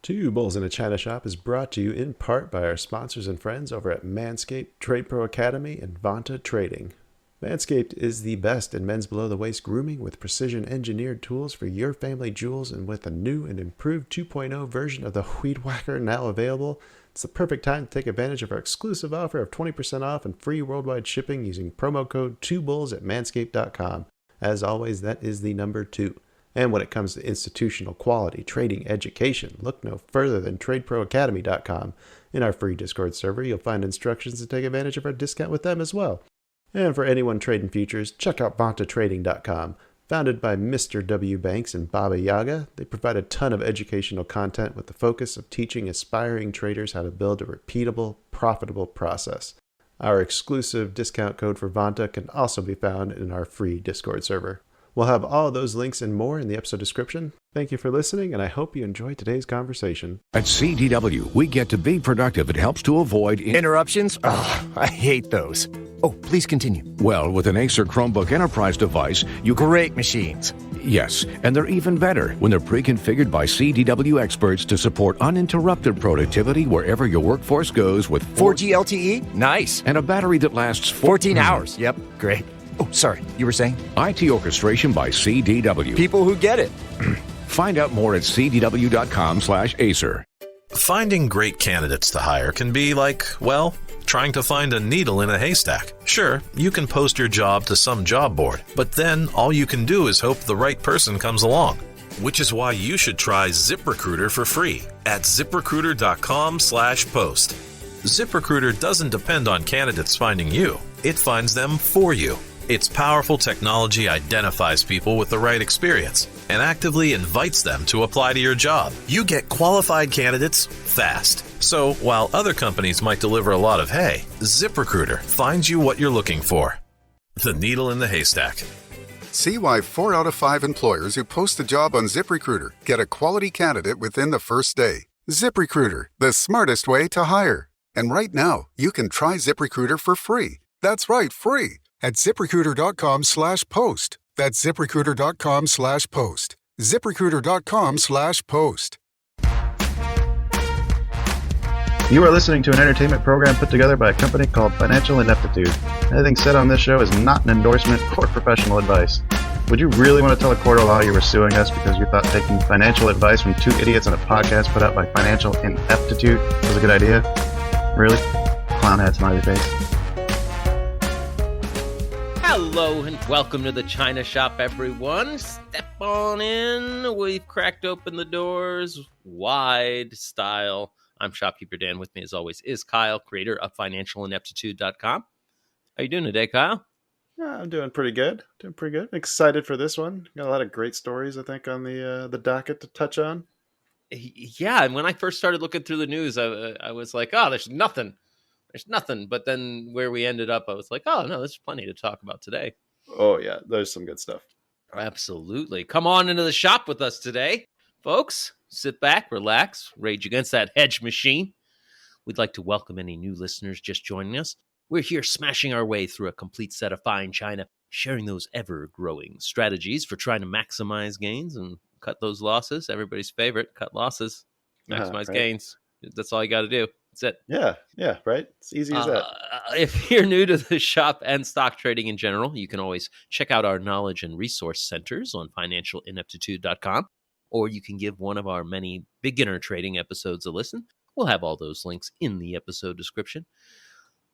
Two Bulls in a China Shop is brought to you in part by our sponsors and friends over at Manscaped, Trade Pro Academy, and Vanta Trading. Manscaped is the best in men's below-the-waist grooming with precision-engineered tools for your family jewels, and with a new and improved 2.0 version of the Weed Whacker now available, it's the perfect time to take advantage of our exclusive offer of 20% off and free worldwide shipping using promo code 2bulls at manscaped.com. As always, that is the number 2. And when it comes to institutional quality trading education, look no further than tradeproacademy.com. In our free Discord server, you'll find instructions to take advantage of our discount with them as well. And for anyone trading futures, check out vantatrading.com. Founded by Mr. W. Banks and Baba Yaga, they provide a ton of educational content with the focus of teaching aspiring traders how to build a repeatable, profitable process. Our exclusive discount code for Vanta can also be found in our free Discord server. We'll have all those links and more in the episode description. Thank you for listening, and I hope you enjoyed today's conversation. At CDW, we get to be productive. It helps to avoid interruptions. I hate those. Oh, please continue. Well, with an Acer Chromebook Enterprise device, you can... Great machines. Yes, and they're even better when they're pre-configured by CDW experts to support uninterrupted productivity wherever your workforce goes with 4G LTE? Nice. And a battery that lasts 14 hours. Yep, great. Oh, sorry, you were saying? IT orchestration by CDW. People who get it. Find out more at cdw.com/Acer. Finding great candidates to hire can be like, well, trying to find a needle in a haystack. Sure, you can post your job to some job board, but then all you can do is hope the right person comes along. Which is why you should try ZipRecruiter for free at ziprecruiter.com/post. ZipRecruiter doesn't depend on candidates finding you. It finds them for you. Its powerful technology identifies people with the right experience and actively invites them to apply to your job. You get qualified candidates fast. So while other companies might deliver a lot of hay, ZipRecruiter finds you what you're looking for. The needle in the haystack. See why 4 out of 5 employers who post a job on ZipRecruiter get a quality candidate within the first day. ZipRecruiter, the smartest way to hire. And right now, you can try ZipRecruiter for free. That's right, free. At ZipRecruiter.com/post. That's ZipRecruiter.com/post. ZipRecruiter.com/post. You are listening to an entertainment program put together by a company called Financial Ineptitude. Anything said on this show is not an endorsement or professional advice. Would you really want to tell a court of law you were suing us because you thought taking financial advice from two idiots on a podcast put out by Financial Ineptitude was a good idea? Really? Clown hat smiley face. Hello and welcome to the China Shop, everyone. Step on in. We've cracked open the doors wide style. I'm Shopkeeper Dan. With me, as always, is Kyle, creator of financialineptitude.com. How you doing today, Kyle? I'm doing pretty good. Excited for this one. Got a lot of great stories, I think, on the docket to touch on. Yeah, and when I first started looking through the news, I was like, oh, there's nothing. But then where we ended up, I was like, oh, no, there's plenty to talk about today. Oh, yeah, there's some good stuff. Absolutely. Come on into the shop with us today, folks. Sit back, relax, rage against that hedge machine. We'd like to welcome any new listeners just joining us. We're here smashing our way through a complete set of fine china, sharing those ever-growing strategies for trying to maximize gains and cut those losses. Everybody's favorite, cut losses, maximize gains. That's all you got to do. That's it. Yeah, right? It's easy as that. If you're new to the shop and stock trading in general, you can always check out our knowledge and resource centers on financialineptitude.com, or you can give one of our many beginner trading episodes a listen. We'll have all those links in the episode description.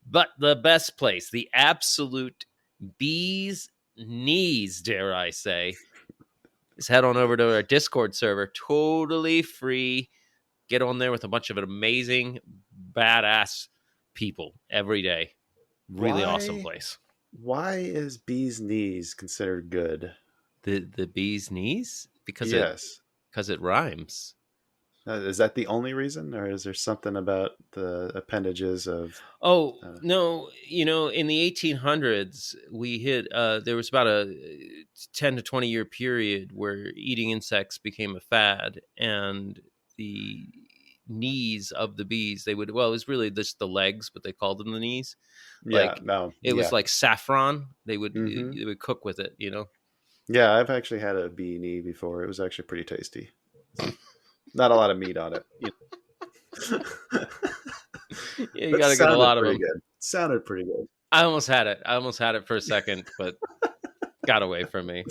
But the best place, the absolute bee's knees, dare I say, is head on over to our Discord server, totally free. Get on there with a bunch of amazing, badass people every day. Really awesome place. Why is bee's knees considered good? The bee's knees? Because it rhymes. Is that the only reason, or is there something about the appendages of? No, in the 1800s, we hit. There was about a 10 to 20 year period where eating insects became a fad, and the knees of the bees, it was really just the legs, but they called them the knees. It was like saffron. They would cook with it, Yeah, I've actually had a bee knee before. It was actually pretty tasty. Not a lot of meat on it. You got to get a lot of them. Good. Sounded pretty good. I almost had it for a second, but got away from me.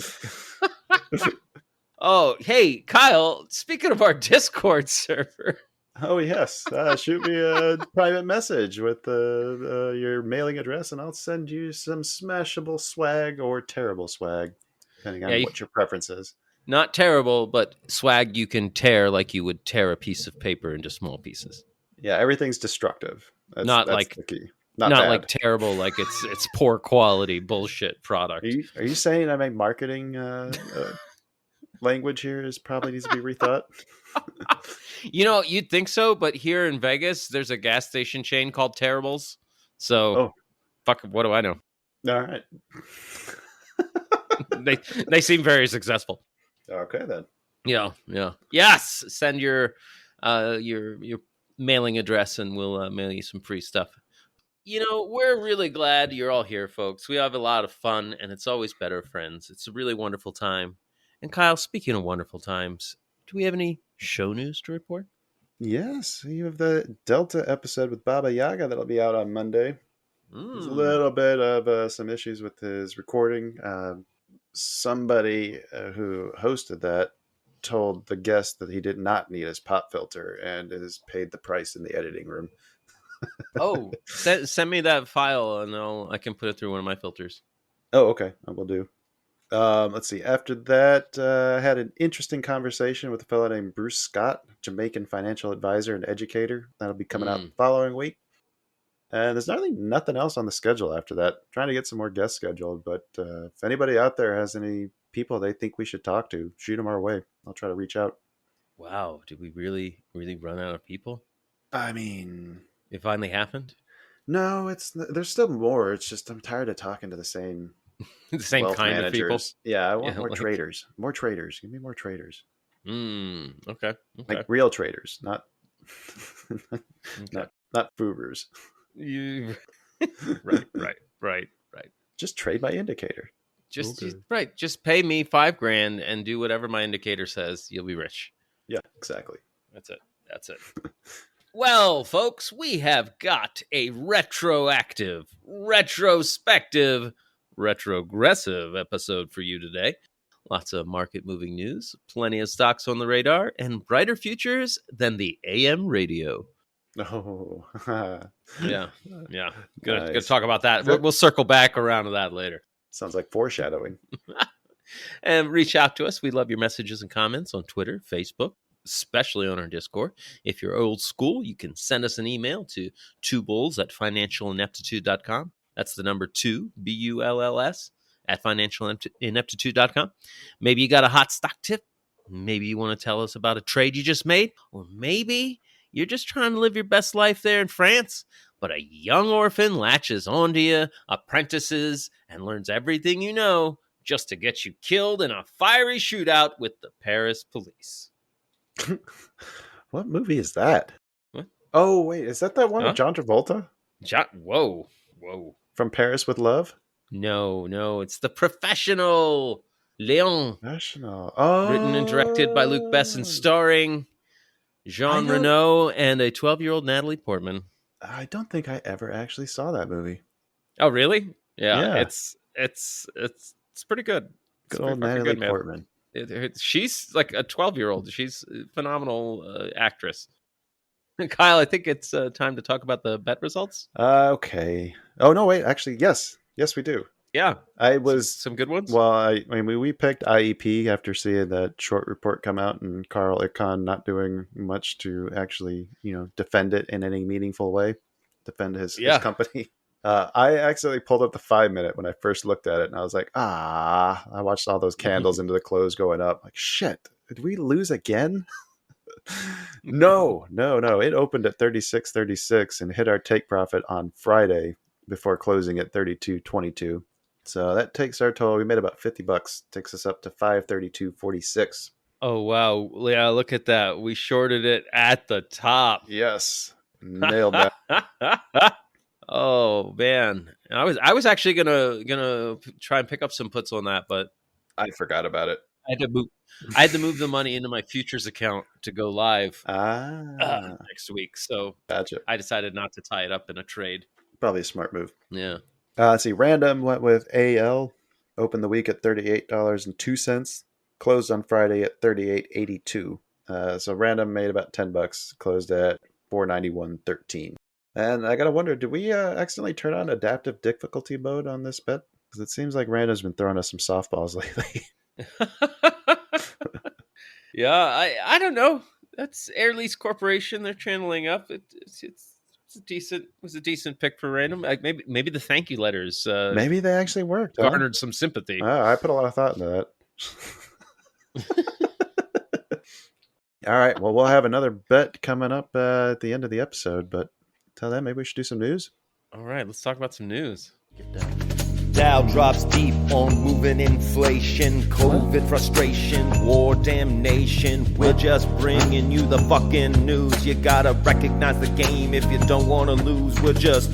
Oh, hey, Kyle, speaking of our Discord server. Oh, yes. Shoot me a private message with your mailing address, and I'll send you some smashable swag or terrible swag, depending on what your preference is. Not terrible, but swag you can tear like you would tear a piece of paper into small pieces. Yeah, everything's destructive. That's like the key. Not like terrible, like it's poor quality bullshit product. Are you saying that my marketing language here probably needs to be rethought? You'd think so, but here in Vegas, there's a gas station chain called Terribles. So, fuck, what do I know? All right. They seem very successful. Okay, then. Yeah. Yes, send your mailing address, and we'll mail you some free stuff. We're really glad you're all here, folks. We have a lot of fun, and it's always better friends. It's a really wonderful time. And Kyle, speaking of wonderful times, do we have any show news to report? Yes, you have the Delta episode with Baba Yaga that'll be out on Monday. There's a little bit of some issues with his recording. Somebody who hosted that told the guest that he did not need his pop filter and is paid the price in the editing room. Oh, send me that file and I can put it through one of my filters. Oh, okay. I will do. Let's see. After that, I had an interesting conversation with a fellow named Bruce Scott, Jamaican financial advisor and educator. That'll be coming out the following week. And there's nothing else on the schedule after that. Trying to get some more guests scheduled, but if anybody out there has any people they think we should talk to, shoot them our way. I'll try to reach out. Wow, did we really run out of people? I mean, it finally happened? No, there's still more. It's just I'm tired of talking to the same kind managers. Of people. Yeah, I want more traders. More traders. Give me more traders. Okay. Like real traders, not not Fubers. Right. Just trade my indicator. Just pay me $5,000 and do whatever my indicator says. You'll be rich. Yeah, exactly. That's it. Well, folks, we have got a retroactive, retrospective, retrogressive episode for you today. Lots of market-moving news, plenty of stocks on the radar, and brighter futures than the AM radio. Oh, yeah. Gonna talk about that. We'll circle back around to that later. Sounds like foreshadowing. And reach out to us. We love your messages and comments on Twitter, Facebook, especially on our Discord. If you're old school, you can send us an email to twobulls@financialineptitude.com. That's the number 2, BULLS, at financialineptitude.com. Maybe you got a hot stock tip. Maybe you want to tell us about a trade you just made. Or maybe you're just trying to live your best life there in France, but a young orphan latches onto you, apprentices, and learns everything you know just to get you killed in a fiery shootout with the Paris police. What movie is that? What? Oh, wait. Is that one with John Travolta? Whoa. From Paris with Love? No. It's The Professional. Léon. Professional. Oh. Written and directed by Luc Besson, starring Jean Reno and a 12-year-old Natalie Portman. I don't think I ever actually saw that movie. Oh, really? Yeah. It's pretty good. Good old Natalie Portman. She's like a 12-year-old. She's a phenomenal actress. Kyle, I think it's time to talk about the bet results. Okay. Oh, no, wait. Actually, yes. Yes, we do. Yeah. Some good ones? Well, we picked IEP after seeing that short report come out and Carl Icahn not doing much to actually, defend it in any meaningful way, defend his company. I accidentally pulled up the 5-minute when I first looked at it, and I was like, I watched all those candles into the close going up. Like, shit, did we lose again? No. It opened at 36.36 and hit our take profit on Friday before closing at 32.22. So that takes our total. We made about $50. Takes us up to 532.46. Oh, wow. Yeah, look at that. We shorted it at the top. Yes. Nailed that. Oh, man. I was actually gonna try and pick up some puts on that, but I forgot about it. I had to move the money into my futures account to go live Ah, next week. So gotcha. I decided not to tie it up in a trade. Probably a smart move. Yeah. Let's see. Random went with AL. Opened the week at $38.02. Closed on Friday at $38.82. So Random made about $10. Closed at $491.13. And I gotta wonder, did we accidentally turn on adaptive difficulty mode on this bet? Because it seems like Random's been throwing us some softballs lately. Yeah, I don't know. That's Air Lease Corporation. They're channeling up. It's a decent pick for Random. Like maybe the thank you letters Maybe they actually worked. garnered some sympathy. I put a lot of thought into that. All right. Well, we'll have another bet coming up at the end of the episode, but till then, maybe we should do some news. All right, let's talk about some news. Dow drops deep on moving inflation, COVID frustration, war damnation. We're just bringing you the fucking news. You gotta recognize the game if you don't wanna lose. We're just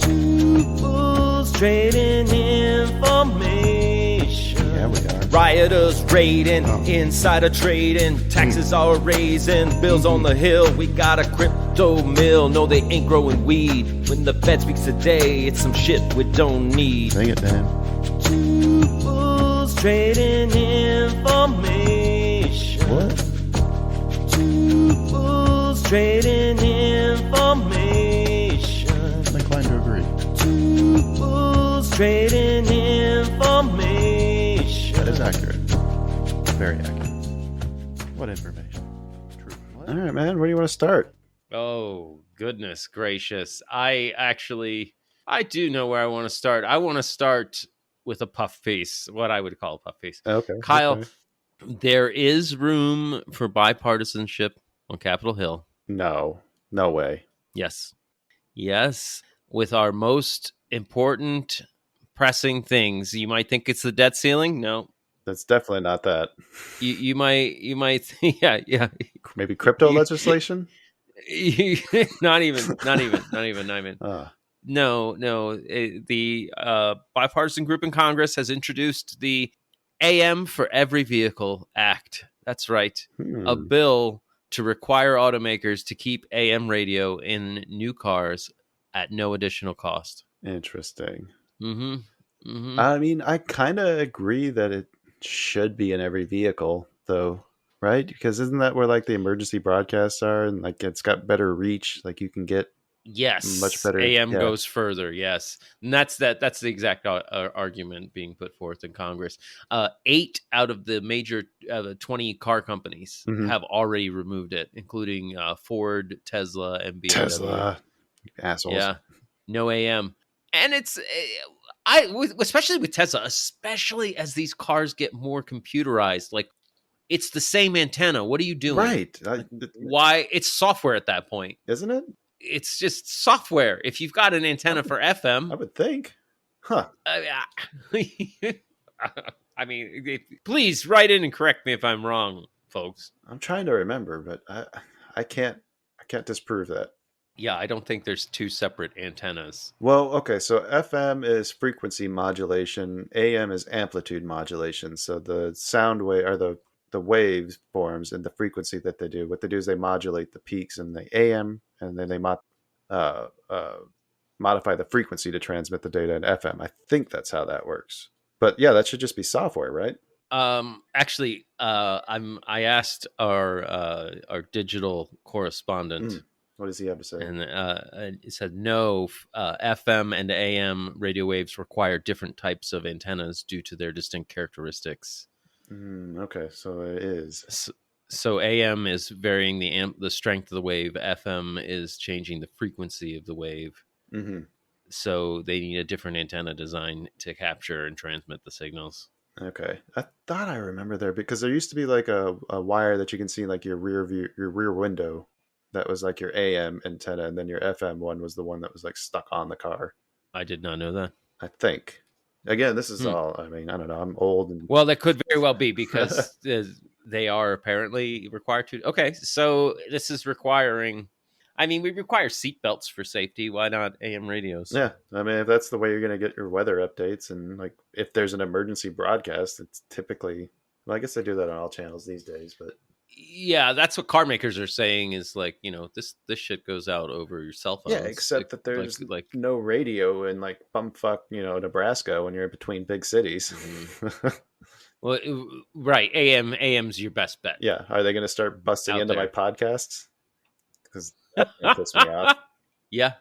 two fools trading information. Yeah, we are. Rioters raiding, insider trading, taxes are raising, bills on the hill. We got a crypto mill. No, they ain't growing weed. When the Fed speaks today, it's some shit we don't need. Sing it, Dan. Two fools trading information. What? Two fools trading information. I'm inclined to agree. Two fools trading information. That is accurate. Very accurate. What information? True. All right, man. Where do you want to start? Oh, goodness gracious. I do know where I want to start. I want to start with a puff piece, what I would call a puff piece. Okay. Kyle, okay. there is room for bipartisanship on Capitol Hill. No way. Yes. With our most important pressing things. You might think it's the debt ceiling. No. That's definitely not that. You might yeah. Maybe crypto legislation? Not even. No. The bipartisan group in Congress has introduced the AM for Every Vehicle Act. That's right. A bill to require automakers to keep AM radio in new cars at no additional cost. Interesting. Mm-hmm. I mean, I kind of agree that it should be in every vehicle, though, right? Because isn't that where like the emergency broadcasts are, and like it's got better reach? Like you can get much better. AM goes further. Yes, and that's the exact argument being put forth in Congress. 8 out of the major 20 car companies have already removed it, including Ford, Tesla, and BMW. Tesla, assholes. Yeah, no AM, and it's. Especially with Tesla, especially as these cars get more computerized, like it's the same antenna. What are you doing? Right. Why? It's software at that point. Isn't it? It's just software. If you've got an antenna for FM. I would think. Huh. I mean, please write in and correct me if I'm wrong, folks. I'm trying to remember, but I can't disprove that. Yeah, I don't think there's 2 separate antennas. Well, okay, so FM is frequency modulation, AM is amplitude modulation. So the sound wave or the wave forms and the frequency that they do. What they do is they modulate the peaks in the AM, and then they modify the frequency to transmit the data in FM. I think that's how that works. But yeah, that should just be software, right? Actually, I asked our digital correspondent. What does he have to say? And he said, no, FM and AM radio waves require different types of antennas due to their distinct characteristics. Okay, so it is. So AM is varying the strength of the wave. FM is changing the frequency of the wave. So they need a different antenna design to capture and transmit the signals. Okay, I thought I remember there because there used to be like a wire that you can see in like your rear window. That was like your AM antenna, and then your FM one was the one that was like stuck on the car. I did not know that. I think. Again, this is all, I mean, I don't know. I'm old. Well, that could very well be because they are apparently required to. Okay, so this is requiring, I mean, we require seatbelts for safety. Why not AM radios? Yeah, I mean, if that's the way you're going to get your weather updates, and like if there's an emergency broadcast, it's typically Well, I guess they do that on all channels these days, but Yeah, that's what car makers are saying is like, this shit goes out over your cell phones. yeah, except that there's like no radio in like bumfuck, Nebraska when you're between big cities. well, right, AM's your best bet. Yeah, are they going to start busting Out into my there. podcasts? Because that piss me off. Yeah,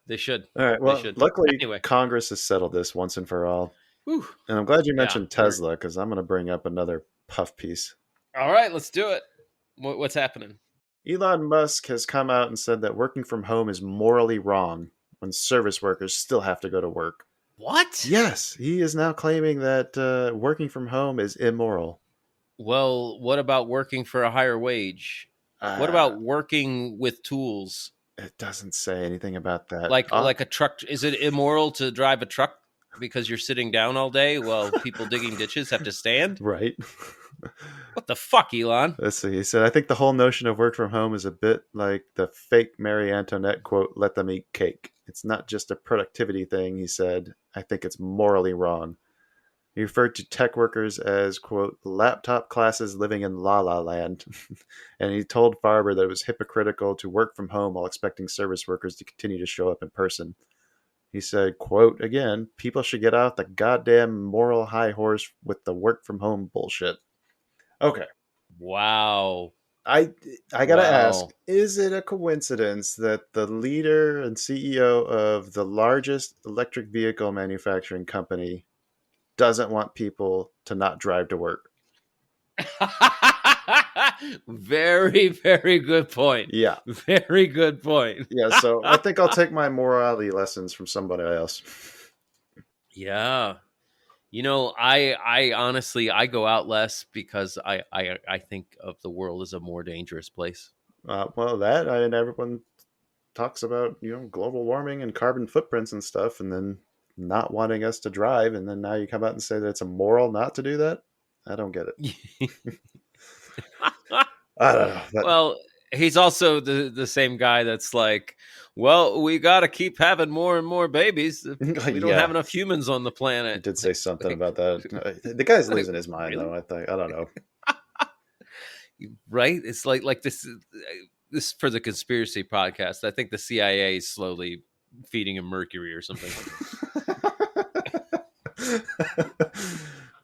they should. All right. Well, should. luckily, Anyway. Congress has settled this once and for all. Whew. And I'm glad you Yeah, mentioned Tesla because I'm going to bring up another puff piece. All right, let's do it. What's happening? Elon Musk has come out and said that working from home is morally wrong when service workers still have to go to work. What? Yes, he is now claiming that working from home is immoral. Well, what about working for a higher wage? What about working with tools? It doesn't say anything about that. Like a truck. Is it immoral to drive a truck because you're sitting down all day while people digging ditches have to stand? Right. What the fuck, Elon? Let's see. He said, I think the whole notion of work from home is a bit like the fake Marie Antoinette quote, let them eat cake. It's not just a productivity thing, he said. I think it's morally wrong. He referred to tech workers as, quote, laptop classes living in la la land. And he told Farber that it was hypocritical to work from home while expecting service workers to continue to show up in person. He said, quote, again, people should get off the goddamn moral high horse with the work from home bullshit. Okay. Wow. I gotta ask, is it a coincidence that the leader and CEO of the largest electric vehicle manufacturing company doesn't want people to not drive to work? Very, very good point. Yeah. Very good point. Yeah, so I think I'll take my morality lessons from somebody else. Yeah. I honestly, I go out less because I think of the world as a more dangerous place. Well, and everyone talks about, global warming and carbon footprints and stuff, and then not wanting us to drive, and then now you come out and say that it's immoral not to do that? I don't get it. I don't know. Well, he's also the same guy that's like, well, we got to keep having more and more babies. We don't have enough humans on the planet. He did say something about that. The guy's losing his mind, though. I don't know. Right? It's like this for the conspiracy podcast. I think the CIA is slowly feeding him mercury or something.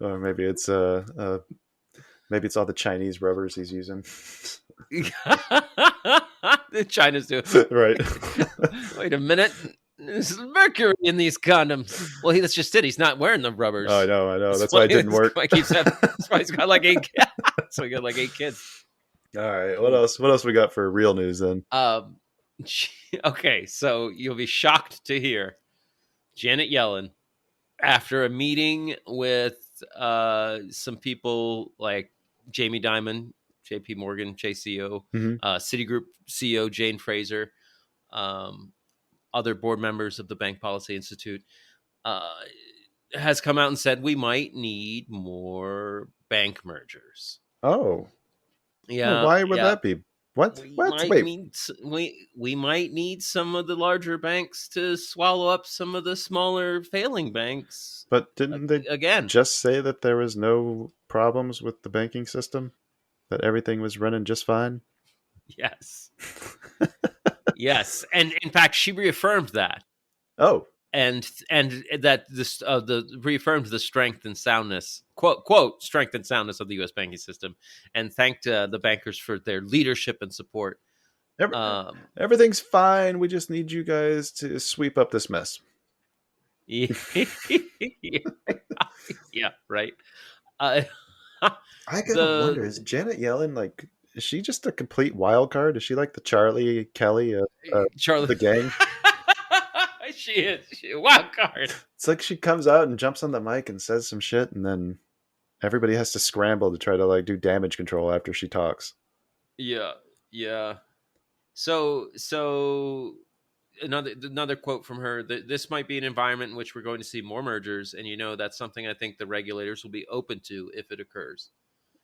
Or maybe it's all the Chinese rubbers he's using. The China's doing right. Wait a minute. There's mercury in these condoms. Well, that's just it. He's not wearing the rubbers. Oh, I know. That's why it didn't work. That's why he's got like 8 kids. So he got like 8 kids. All right. What else we got for real news then? Okay, so you'll be shocked to hear Janet Yellen, after a meeting with some people like Jamie Dimon, JP Morgan, Chase CEO, Citigroup CEO Jane Fraser, other board members of the Bank Policy Institute, has come out and said we might need more bank mergers. Oh. Yeah. Well, why would that be? What? We might need some of the larger banks to swallow up some of the smaller failing banks. But didn't they just say that there was no problems with the banking system? That everything was running just fine? Yes. Yes. And in fact, she reaffirmed that. Oh. And that this reaffirmed the strength and soundness, quote, strength and soundness of the U.S. banking system, and thanked the bankers for their leadership and support. Everything's fine. We just need you guys to sweep up this mess. Yeah, right. I gotta wonder, is Janet Yellen is she just a complete wild card? Is she like the Charlie Kelly of the gang? She is. She's a wild card. It's like she comes out and jumps on the mic and says some shit, and then everybody has to scramble to try to do damage control after she talks. Yeah. So another quote from her: "This might be an environment in which we're going to see more mergers, and that's something I think the regulators will be open to if it occurs."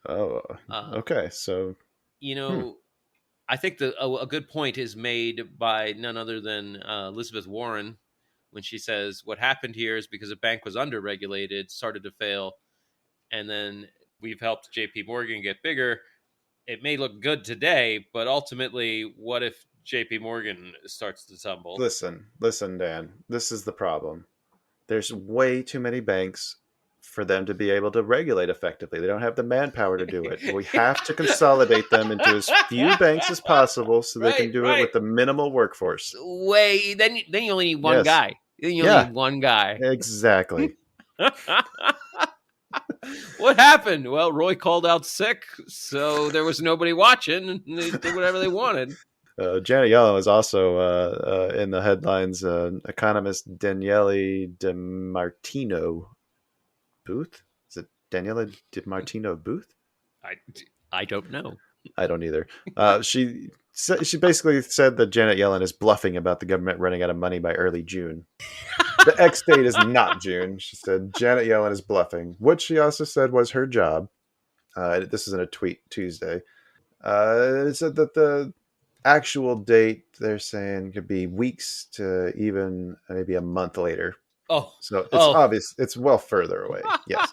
Oh, okay. So, I think a good point is made by none other than Elizabeth Warren when she says what happened here is because a bank was under-regulated, started to fail, and then we've helped JP Morgan get bigger. It may look good today, but ultimately, what if JP Morgan starts to tumble? Listen, Dan. This is the problem. There's way too many banks for them to be able to regulate effectively. They don't have the manpower to do it. We have to consolidate them into as few banks as possible so they can do it with the minimal workforce. Then you only need one guy. Then you only need one guy. Exactly. What happened? Well, Roy called out sick, so there was nobody watching, and they did whatever they wanted. Janet Yellen was also in the headlines. Economist Daniele DiMartino Booth? Is it Daniele DiMartino Booth? I don't know. I don't either. She basically said that Janet Yellen is bluffing about the government running out of money by early June. The X date is not June. She said Janet Yellen is bluffing. What she also said was her job. This is in a tweet Tuesday. It said that the actual date they're saying could be weeks to even maybe a month later. Oh, so it's obvious. It's well further away. Yes.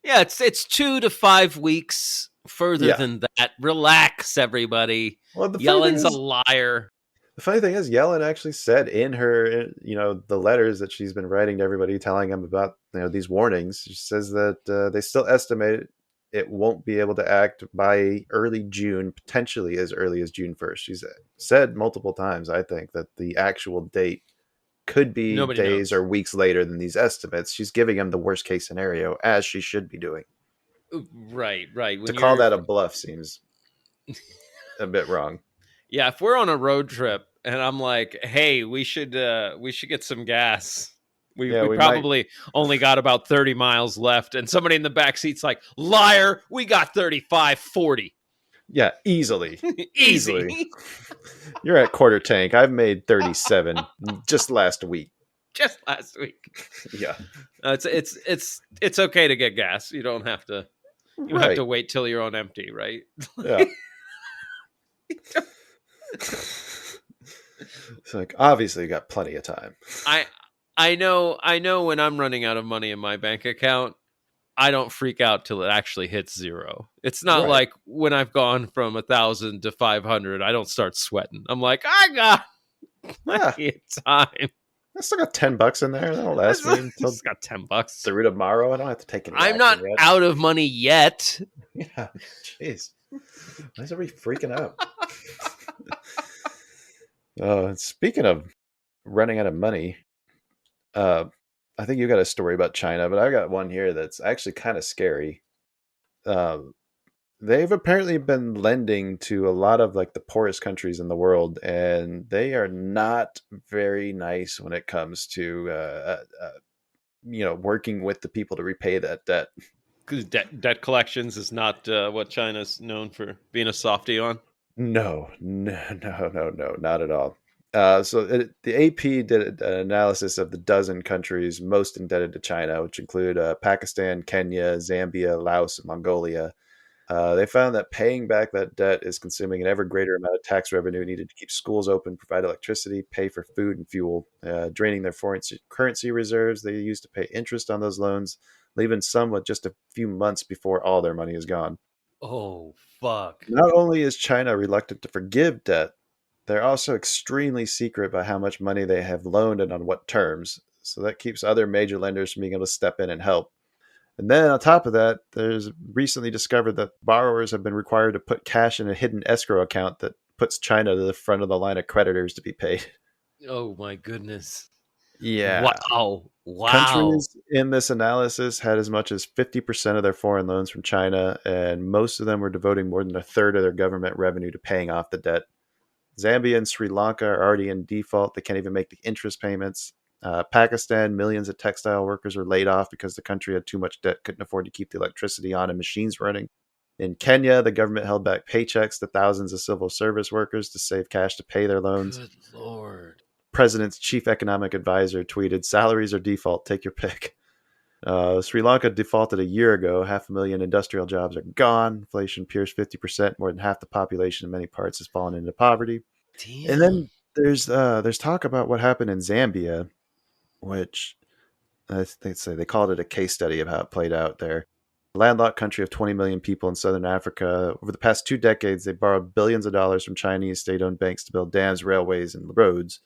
Yeah, it's 2 to 5 weeks further than that. Relax, everybody. Well, Yellen's a liar. The funny thing is, Yellen actually said in her, the letters that she's been writing to everybody, telling them about, these warnings. She says that they still estimate it won't be able to act by early June, potentially as early as June 1st. She's said multiple times, I think, that the actual date could be days or weeks later than these estimates. She's giving them the worst case scenario, as she should be doing. Right. To call that a bluff seems a bit wrong. Yeah, if we're on a road trip and I'm like, "Hey, we should get some gas." We probably only got about 30 miles left, and somebody in the back seat's like, "Liar, we got 35, 40." Yeah, easily. Easily. You're at quarter tank. I've made 37 just last week. Yeah. It's okay to get gas. You don't have to have to wait till you're on empty, right? Yeah. It's like, obviously you got plenty of time. I know when I'm running out of money in my bank account, I don't freak out till it actually hits zero. It's not like when I've gone from 1,000 to 500, I don't start sweating. I'm like, I got plenty of time. I still got $10 in there. That'll last me until got $10 through tomorrow. I don't have to take any. I'm not out of money yet. Yeah, jeez. Why is everybody freaking out? Speaking of running out of money, I think you got a story about China, but I got one here that's actually kind of scary. They've apparently been lending to a lot of like the poorest countries in the world, and they are not very nice when it comes to working with the people to repay that debt. Because debt collections is not what China's known for being a softie on. No, not at all. The AP did an analysis of the dozen countries most indebted to China, which include Pakistan, Kenya, Zambia, Laos, and Mongolia. They found that paying back that debt is consuming an ever greater amount of tax revenue needed to keep schools open, provide electricity, pay for food and fuel, draining their foreign currency reserves they use to pay interest on those loans, leaving some with just a few months before all their money is gone. Oh, fuck. Not only is China reluctant to forgive debt, they're also extremely secret about how much money they have loaned and on what terms. So that keeps other major lenders from being able to step in and help. And then on top of that, there's recently discovered that borrowers have been required to put cash in a hidden escrow account that puts China to the front of the line of creditors to be paid. Oh, my goodness. Yeah. Wow. Countries in this analysis had as much as 50% of their foreign loans from China, and most of them were devoting more than a third of their government revenue to paying off the debt. Zambia and Sri Lanka are already in default. They can't even make the interest payments. Pakistan, millions of textile workers were laid off because the country had too much debt, couldn't afford to keep the electricity on and machines running. In Kenya, the government held back paychecks to thousands of civil service workers to save cash to pay their loans. Good Lord. President's chief economic advisor tweeted, "Salaries are default, take your pick." Sri Lanka defaulted a year ago. 500,000 industrial jobs are gone. Inflation pierced 50%. More than half the population in many parts has fallen into poverty. Damn. And then there's talk about what happened in Zambia, which they called it a case study of how it played out there. A landlocked country of 20 million people in southern Africa. Over the past 2 decades, they borrowed billions of dollars from Chinese state-owned banks to build dams, railways, and roads.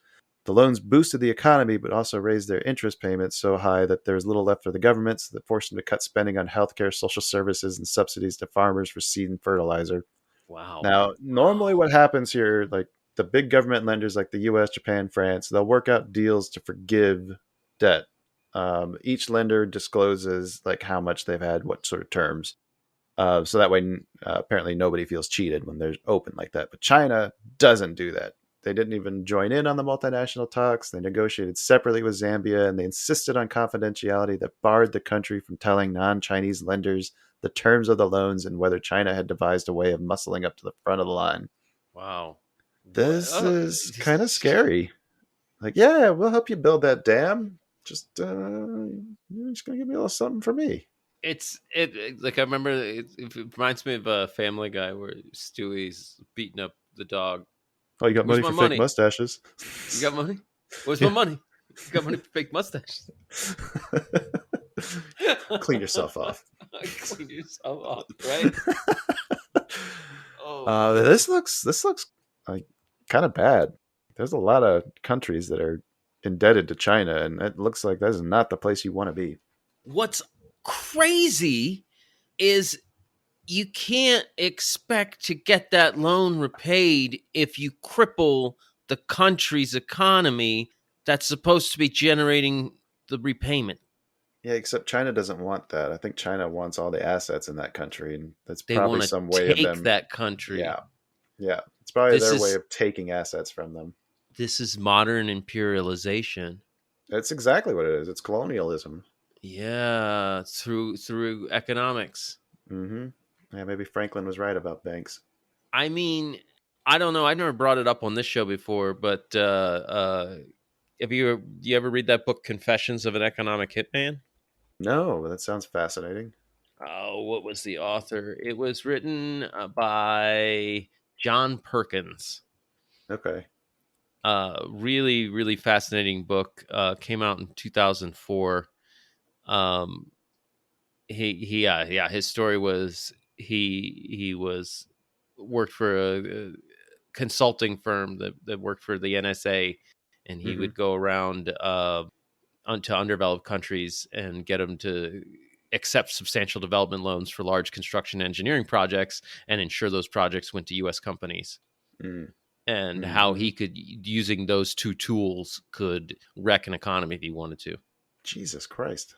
The loans boosted the economy, but also raised their interest payments so high that there was little left for the government, so that forced them to cut spending on healthcare, social services, and subsidies to farmers for seed and fertilizer. Wow. Now, normally what happens here, like the big government lenders like the US, Japan, France, they'll work out deals to forgive debt. Each lender discloses like how much they've had, what sort of terms. So that way, apparently nobody feels cheated when they're open like that. But China doesn't do that. They didn't even join in on the multinational talks. They negotiated separately with Zambia, and they insisted on confidentiality that barred the country from telling non-Chinese lenders the terms of the loans and whether China had devised a way of muscling up to the front of the line. Wow. This is kind of scary. Like, yeah, we'll help you build that dam. Just, you're just going to give me a little something for me. Like I remember, it reminds me of a Family Guy where Stewie's beating up the dog. Oh, you got money for fake mustaches? You got money? Where's my money? You got money for fake mustaches? Clean yourself off. Clean yourself off, right? This looks like kind of bad. There's a lot of countries that are indebted to China, and it looks like that is not the place you want to be. What's crazy is you can't expect to get that loan repaid if you cripple the country's economy that's supposed to be generating the repayment. Yeah, except China doesn't want that. I think China wants all the assets in that country, and that's They probably want to some way of take them. that country. Yeah, it's probably their way of taking assets from them. This is modern imperialization. That's exactly what it is. It's colonialism. Yeah, through economics. Mm-hmm. Yeah, maybe Franklin was right about banks. I mean, I don't know. I've never brought it up on this show before, but have you ever read that book, Confessions of an Economic Hitman? No, but that sounds fascinating. Oh, what was the author? It was written by John Perkins. Okay. Really, really fascinating book. Came out in 2004. His story was he worked for a consulting firm that worked for the NSA, and he would go around to undeveloped countries and get them to accept substantial development loans for large construction engineering projects and ensure those projects went to U.S. companies. And how he could, using those two tools, could wreck an economy if he wanted to. Jesus Christ.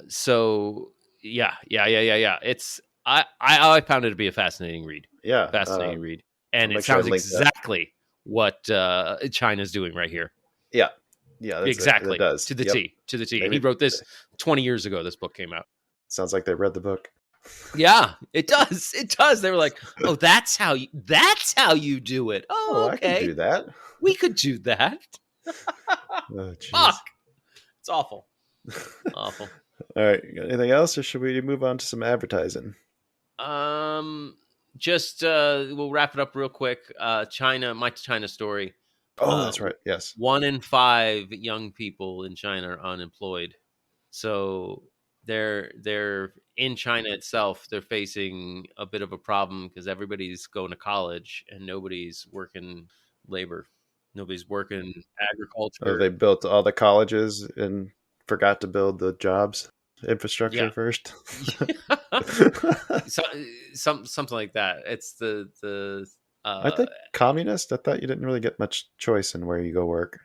So yeah. It's I found it to be a fascinating read. Yeah, fascinating read, and it sounds exactly what China's doing right here. Yeah, that's exactly. It does. To the T. Maybe. He wrote this 20 years ago. This book came out. Sounds like they read the book. Yeah, it does. It does. They were like, "Oh, that's how you do it." Oh, okay. I could do that. We could do that. Fuck. It's awful. Awful. All right. Anything else, or should we move on to some advertising? Just we'll wrap it up real quick. China, my China story. Oh, that's right. Yes. 1 in 5 young people in China are unemployed. So they're in China itself. They're facing a bit of a problem because everybody's going to college and nobody's working labor. Nobody's working agriculture. Oh, they built all the colleges and forgot to build the jobs infrastructure first. Something like that. It's the I think communist. I thought you didn't really get much choice in where you go work.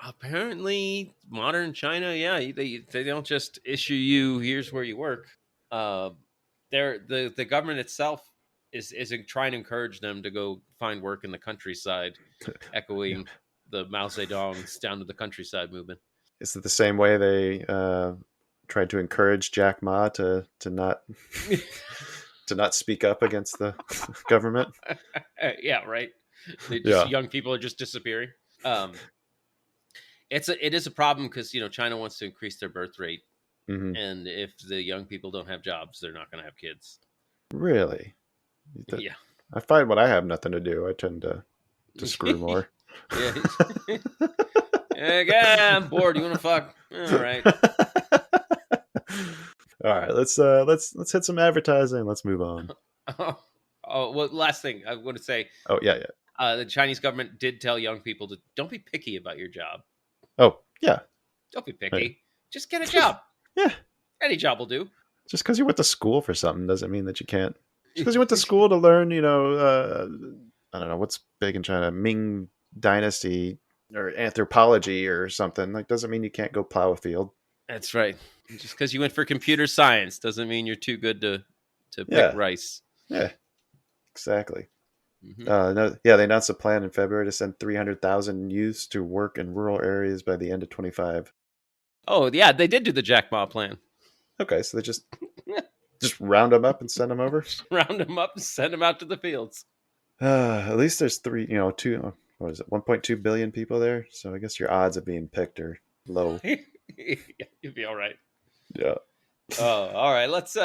Apparently, modern China, they don't just issue you, here's where you work. The government itself is trying to encourage them to go find work in the countryside, echoing the Mao Zedong's down to the countryside movement. Is it the same way they tried to encourage Jack Ma to not to not speak up against the government? Yeah, right. Young people are just disappearing. It is a problem because China wants to increase their birth rate, and if the young people don't have jobs, they're not going to have kids. Really? Yeah. I find when I have nothing to do, I tend to screw more. Yeah. Yeah, I'm bored. You want to fuck? All right. All right, let's hit some advertising. Let's move on. Well, last thing I want to say. Oh, yeah. The Chinese government did tell young people to don't be picky about your job. Oh, yeah. Don't be picky. Right. Just get a job. Yeah. Any job will do. Just because you went to school for something doesn't mean that you can't. Just because you went to school to learn, I don't know, what's big in China, Ming Dynasty or anthropology or something, like, doesn't mean you can't go plow a field. That's right. Just because you went for computer science doesn't mean you're too good to pick rice. Yeah, exactly. Mm-hmm. They announced a plan in February to send 300,000 youths to work in rural areas by the end of 25. Oh, yeah, they did do the Jack Ma plan. Okay, so they just round them up and send them over? Round them up and send them out to the fields. At least there's 1.2 billion people there, so I guess your odds of being picked are low. You'll be all right. Yeah. Oh, all right. Let's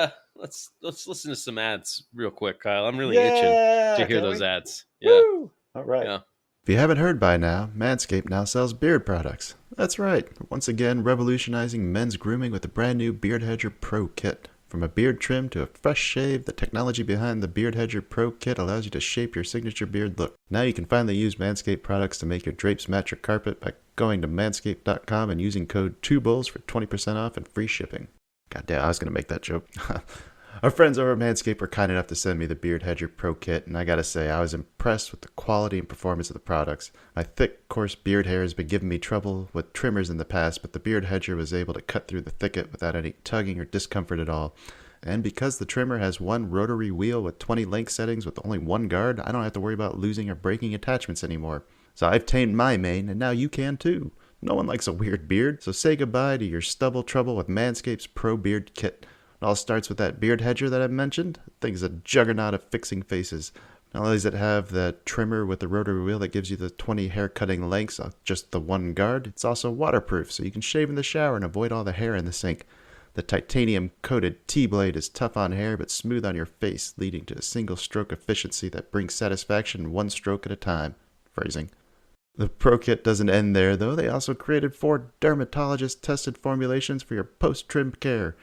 listen to some ads real quick, Kyle. I'm really itching to hear those ads. Yeah. Woo! All right. Yeah. If you haven't heard by now, Manscaped now sells beard products. That's right. Once again, revolutionizing men's grooming with the brand new Beard Hedger Pro Kit. From a beard trim to a fresh shave, the technology behind the Beard Hedger Pro Kit allows you to shape your signature beard look. Now you can finally use Manscaped products to make your drapes match your carpet by going to manscaped.com and using code 2BULLS for 20% off and free shipping. God damn, I was going to make that joke. Our friends over at Manscaped were kind enough to send me the Beard Hedger Pro Kit, and I gotta say, I was impressed with the quality and performance of the products. My thick, coarse beard hair has been giving me trouble with trimmers in the past, but the Beard Hedger was able to cut through the thicket without any tugging or discomfort at all. And because the trimmer has one rotary wheel with 20 length settings with only one guard, I don't have to worry about losing or breaking attachments anymore. So I've tamed my mane, and now you can too. No one likes a weird beard, so say goodbye to your stubble trouble with Manscaped's Pro Beard Kit. It all starts with that beard hedger that I mentioned. The thing's a juggernaut of fixing faces. Not only does it have the trimmer with the rotary wheel that gives you the 20 hair cutting lengths of just the one guard, it's also waterproof, so you can shave in the shower and avoid all the hair in the sink. The titanium coated T-blade is tough on hair but smooth on your face, leading to a single stroke efficiency that brings satisfaction one stroke at a time. Phrasing. The Pro Kit doesn't end there, though. They also created 4 dermatologist-tested formulations for your post-trim care.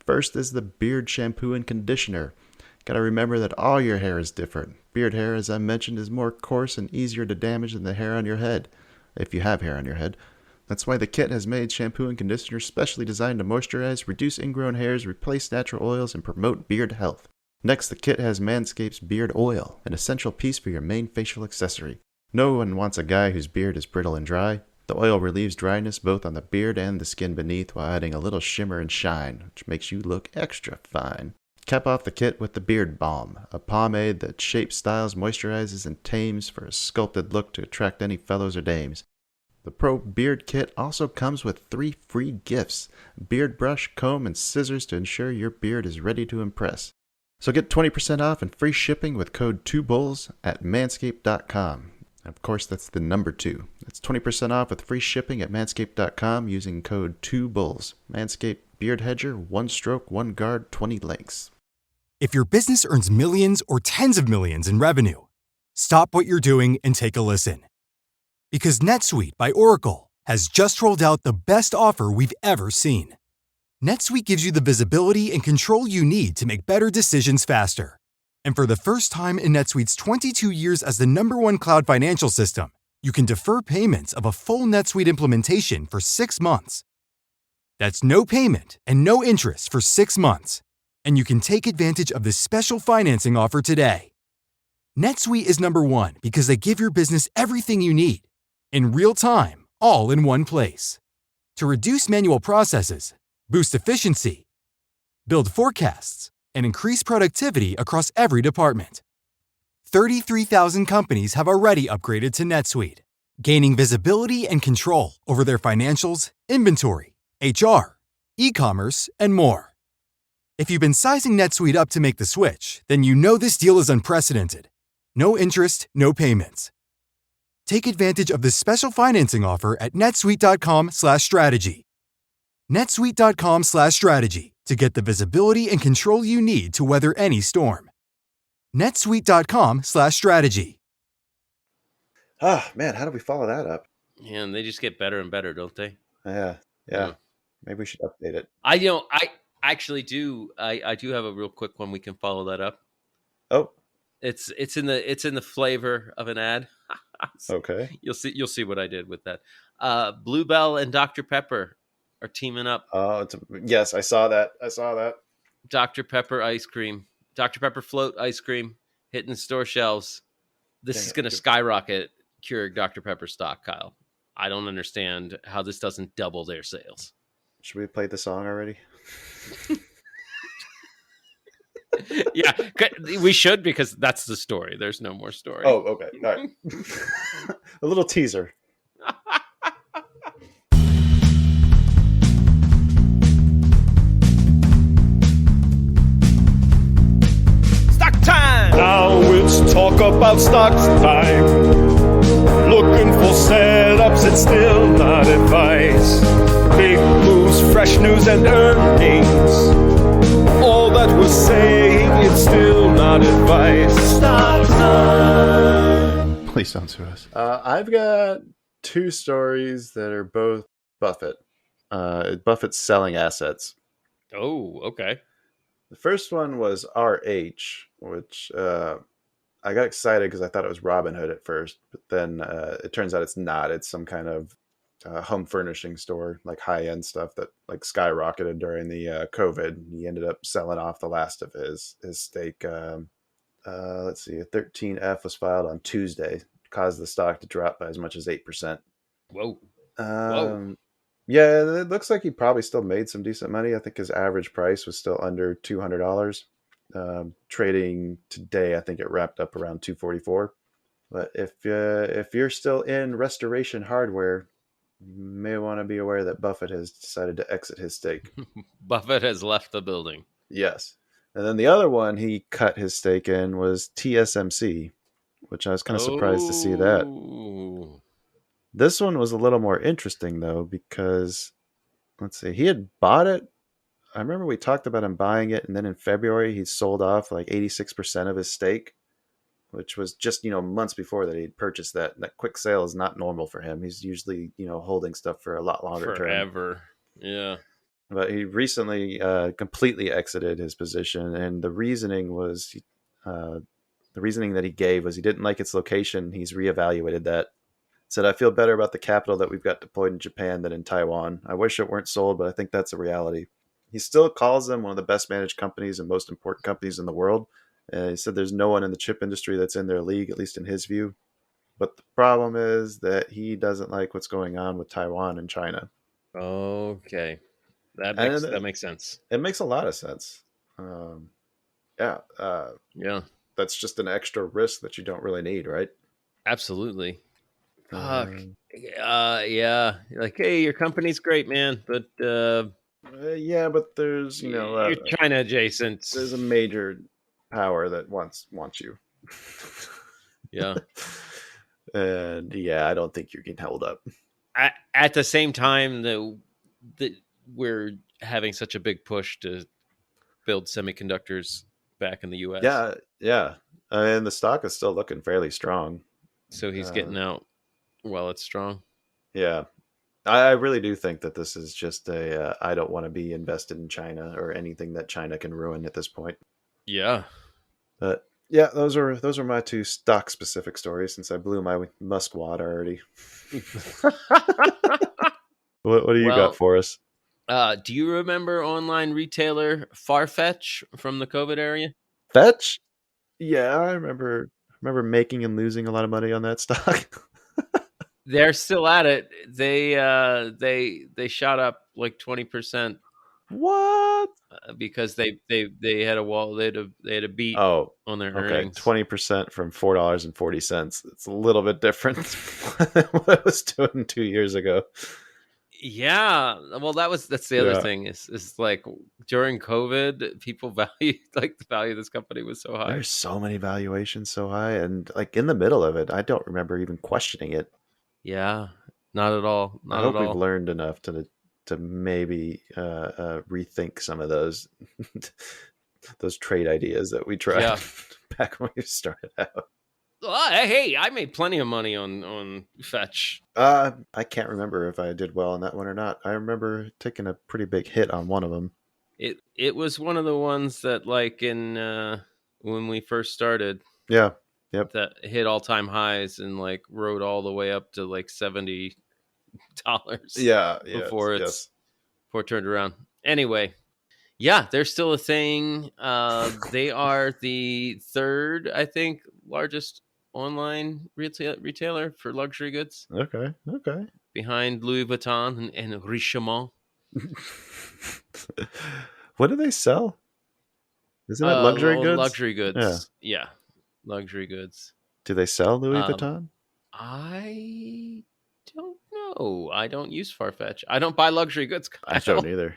First is the beard shampoo and conditioner. Gotta remember that all your hair is different. Beard hair, as I mentioned, is more coarse and easier to damage than the hair on your head, if you have hair on your head. That's why the kit has made shampoo and conditioner specially designed to moisturize, reduce ingrown hairs, replace natural oils, and promote beard health. Next, the kit has Manscaped's Beard Oil, an essential piece for your main facial accessory. No one wants a guy whose beard is brittle and dry. The oil relieves dryness both on the beard and the skin beneath while adding a little shimmer and shine, which makes you look extra fine. Cap off the kit with the Beard Balm, a pomade that shapes, styles, moisturizes, and tames for a sculpted look to attract any fellows or dames. The Pro Beard Kit also comes with 3 free gifts: beard brush, comb, and scissors to ensure your beard is ready to impress. So get 20% off and free shipping with code 2BULLS at manscaped.com. Of course, that's the number 2. That's 20% off with free shipping at manscaped.com using code 2BULLS. Manscaped Beard Hedger, 1 stroke, 1 guard, 20 lengths. If your business earns millions or tens of millions in revenue, stop what you're doing and take a listen. Because NetSuite by Oracle has just rolled out the best offer we've ever seen. NetSuite gives you the visibility and control you need to make better decisions faster. And for the first time in NetSuite's 22 years as the #1 cloud financial system, you can defer payments of a full NetSuite implementation for 6 months. That's no payment and no interest for 6 months. And you can take advantage of this special financing offer today. NetSuite is #1 because they give your business everything you need, in real time, all in one place. To reduce manual processes, boost efficiency, build forecasts, and increase productivity across every department. 33,000 companies have already upgraded to NetSuite, gaining visibility and control over their financials, inventory, HR, e-commerce, and more. If you've been sizing NetSuite up to make the switch, then you know this deal is unprecedented. No interest, no payments. Take advantage of this special financing offer at netsuite.com/strategy. netsuite.com/strategy to get the visibility and control you need to weather any storm. netsuite.com/strategy. Ah, man, how do we follow that up? And they just get better and better, don't they? Yeah. Yeah. Maybe we should update it. I actually do. I do have a real quick one. We can follow that up. Oh, It's in the flavor of an ad. okay. You'll see what I did with that. Bluebell and Dr. Pepper are teaming up. Oh, yes, I saw that. Dr. Pepper ice cream, Dr. Pepper float ice cream hitting store shelves. This is going to skyrocket Keurig Dr. Pepper stock, Kyle. I don't understand how this doesn't double their sales. Should we play the song already? Yeah, we should, because that's the story. There's no more story. Oh, okay. All right. A little teaser. Stock time! Now it's talk about stocks time. Looking for setups, it's still not advice. Big moves, fresh news, and earnings. All that we're saying, it's still not advice. Stock time. Please don't sue us. I've got two stories that are both Buffett. Buffett's selling assets. Oh, okay. The first one was RH, which I got excited because I thought it was Robinhood at first, but then it turns out it's not. It's some kind of home furnishing store, like high-end stuff that like skyrocketed during the COVID. He ended up selling off the last of his stake. Let's see, a 13F was filed on Tuesday, caused the stock to drop by as much as 8%. Whoa. Yeah, it looks like he probably still made some decent money. I think his average price was still under $200. Trading today, I think it wrapped up around $244. But if you're still in restoration hardware, you may want to be aware that Buffett has decided to exit his stake. Buffett has left the building. Yes. And then the other one he cut his stake in was TSMC, which I was kind of surprised to see that. This one was a little more interesting, though, because, let's see, he had bought it. I remember we talked about him buying it, and then in February, he sold off like 86% of his stake, which was just, months before that he'd purchased that. That quick sale is not normal for him. He's usually, holding stuff for a lot longer term. Forever. Yeah. But he recently completely exited his position, and the reasoning was, the reasoning that he gave was he didn't like its location. He's reevaluated that. Said, I feel better about the capital that we've got deployed in Japan than in Taiwan. I wish it weren't sold, but I think that's a reality. He still calls them one of the best managed companies and most important companies in the world. And he said there's no one in the chip industry that's in their league, at least in his view. But the problem is that he doesn't like what's going on with Taiwan and China. Okay. That makes sense. It makes a lot of sense. Yeah. That's just an extra risk that you don't really need, right? Absolutely. Fuck. Yeah. Like, hey, your company's great, man, but yeah, but there's you're China adjacent. There's a major power that wants you. Yeah. And yeah, I don't think you can hold up. At the same time, that we're having such a big push to build semiconductors back in the U.S. Yeah. And the stock is still looking fairly strong. So he's getting out while it's strong. Yeah. I really do think that this is just I don't want to be invested in China or anything that China can ruin at this point. Yeah. But yeah, those are my two stock specific stories since I blew my Musk wad already. What do you got for us? Do you remember online retailer Farfetch from the COVID area? Fetch? Yeah, I remember making and losing a lot of money on that stock. They're still at it. They shot up like 20%. What? Because they had a wall. They had a beat on their earnings. 20% from $4.40. It's a little bit different than what I was doing 2 years ago. Yeah, well, that's the other thing is like during COVID, people value the value of this company was so high. There's so many valuations so high, and like in the middle of it, I don't remember even questioning it. Yeah, not at all. I hope we've learned enough to maybe rethink some of those trade ideas that we tried back when we started out. Hey, I made plenty of money on Fetch. I can't remember if I did well on that one or not. I remember taking a pretty big hit on one of them. It was one of the ones that, like, in when we first started, Yeah. Yep. that hit all-time highs and like rode all the way up to like $70. Yeah. Before it turned around. Anyway, yeah, they're still a thing. They are the third, I think, largest online retailer for luxury goods, Okay. behind Louis Vuitton and Richemont. What do they sell? Isn't it luxury goods? Luxury goods. Yeah, luxury goods. Do they sell Louis Vuitton? I don't know. I don't use Farfetch. I don't buy luxury goods. I don't either.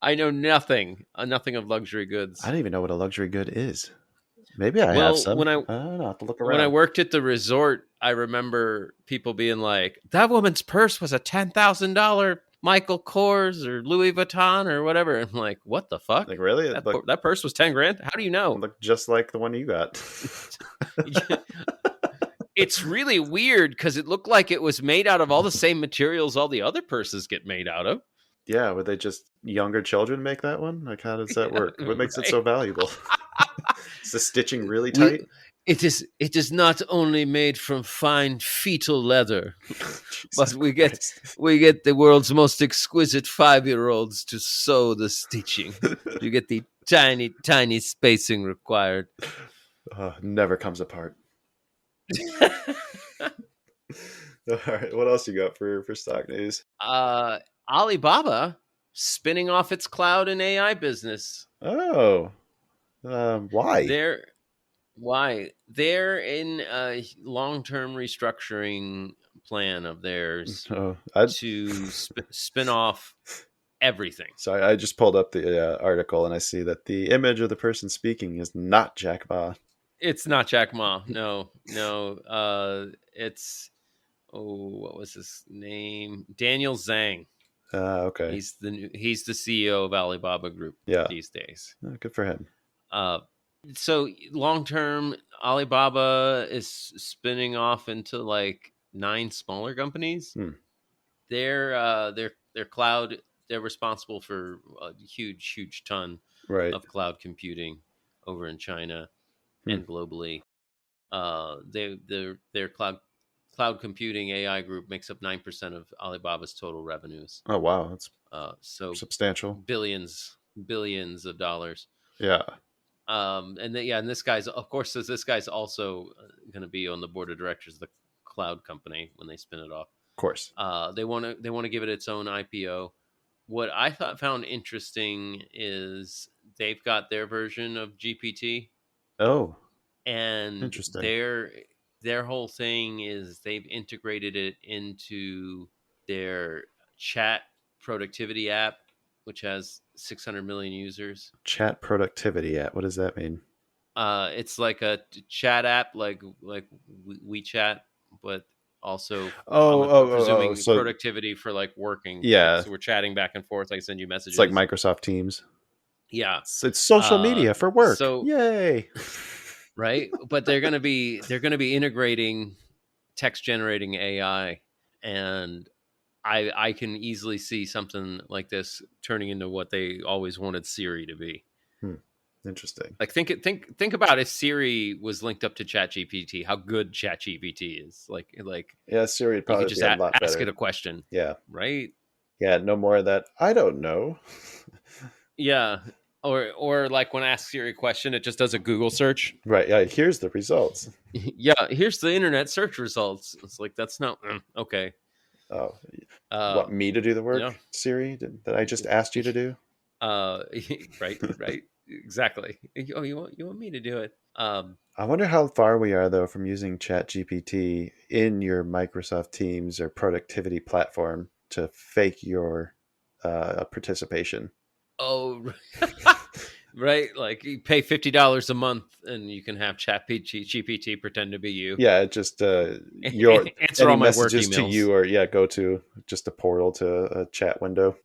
I know nothing of luxury goods. I don't even know what a luxury good is. Maybe I have some. I don't know. I have to look around. When I worked at the resort, I remember people being like, that woman's purse was a $10,000 Michael Kors or Louis Vuitton or whatever. I'm like, what the fuck? Like, really? That purse was $10,000? How do you know? It looked just like the one you got. It's really weird because it looked like it was made out of all the same materials all the other purses get made out of. Yeah, would they just younger children make that one? Like, how does that work? What makes it so valuable? Is the stitching really tight? It is not only made from fine fetal leather, but we get the world's most exquisite 5-year-olds to sew the stitching. You get the tiny spacing required. Never comes apart. All right, what else you got for stock news? Alibaba spinning off its cloud and AI business. Oh, why? They're in a long-term restructuring plan of theirs to spin off everying. So I just pulled up the article and I see that the image of the person speaking is not Jack Ma. It's not Jack Ma. No. It's what was his name? Daniel Zhang. Okay. He's the CEO of Alibaba Group these days. Oh, good for him. So long term, Alibaba is spinning off into like 9 smaller companies. Their cloud. They're responsible for a huge ton of cloud computing over in China and globally. Their cloud computing AI group makes up 9% of Alibaba's total revenues. Oh wow, that's so substantial. Billions of dollars. Yeah. And this guy's also going to be on the board of directors of the cloud company when they spin it off. Of course. They want to give it its own IPO. What I found interesting is they've got their version of GPT. Oh, and interesting. Their whole thing is they've integrated it into their chat productivity app, which has 600 million users. Chat productivity app. What does that mean? It's like a chat app, like WeChat, but also presuming productivity for like working. Yeah, so we're chatting back and forth. I send you messages. It's like Microsoft Teams. Yeah, it's social media for work. So yay. Right, but they're going to be integrating text generating AI, and I can easily see something like this turning into what they always wanted Siri to be. Interesting. Like think about if Siri was linked up to ChatGPT, how good ChatGPT is. Like yeah, Siri would probably you could just be a lot better. Ask it a question. Yeah. Right. Yeah. No more of that. I don't know. Yeah. Or like when I ask Siri a question, it just does a Google search. Right. Yeah. Here's the results. Yeah. Here's the internet search results. It's like, that's not okay. Oh, want me to do the work, yeah. Siri? That I just asked you to do? Right. Exactly. Oh, you want me to do it? I wonder how far we are though from using ChatGPT in your Microsoft Teams or productivity platform to fake your participation. Oh, right. Like you pay $50 a month and you can have ChatGPT pretend to be you. Yeah, it just your answer all my work messages emails to you, or go to just a portal to a chat window.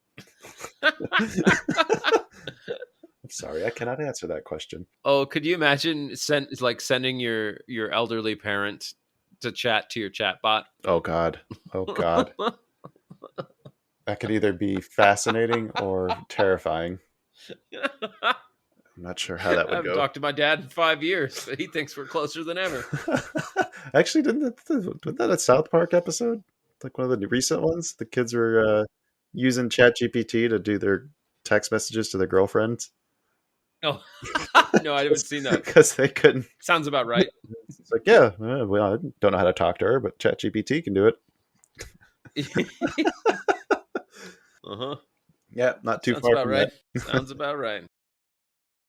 Sorry, I cannot answer that question. Oh, could you imagine sending your elderly parent to chat to your chat bot? Oh God. Oh God. That could either be fascinating or terrifying. I'm not sure how that I would haven't go. talked to my dad in 5 years. He thinks we're closer than ever. Actually, wasn't that a South Park episode? Like one of the recent ones? The kids were using ChatGPT to do their text messages to their girlfriends. Oh, no, I haven't seen that. Because they couldn't. Sounds about right. It's like, yeah, well, I don't know how to talk to her, but ChatGPT can do it. Uh-huh. Yeah, not too Sounds far about from right. that. Sounds about right.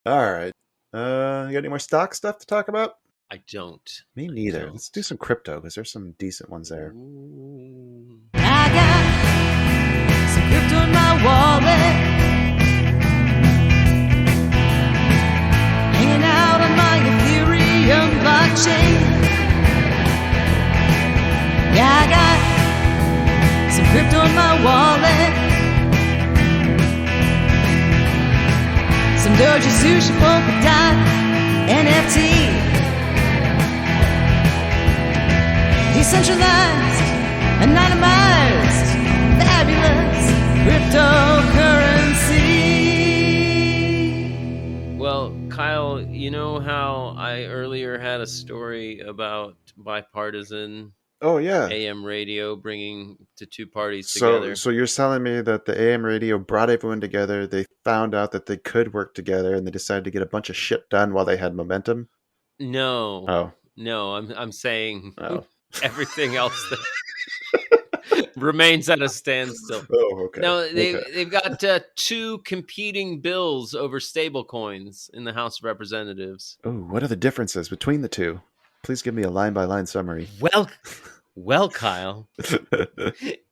All right. You got any more stock stuff to talk about? I don't. Me neither. Let's do some crypto because there's some decent ones there. I got some crypto in my wallet, hanging out on my Ethereum blockchain. Yeah, I got some crypto in my wallet, some Doji, Sushi, Polka Dot, NFT. Decentralized, anonymized, fabulous cryptocurrency. Well, Kyle, you know how I earlier had a story about bipartisan Oh yeah. AM radio bringing the two parties together? So you're telling me that the AM radio brought everyone together. They found out that they could work together, and they decided to get a bunch of shit done while they had momentum. No. Oh. No, I'm saying Oh. everything else that remains at a standstill. Oh, okay. No, Okay. they've got two competing bills over stable coins in the House of Representatives. Oh, what are the differences between the two? Please give me a line-by-line summary. Well, Kyle,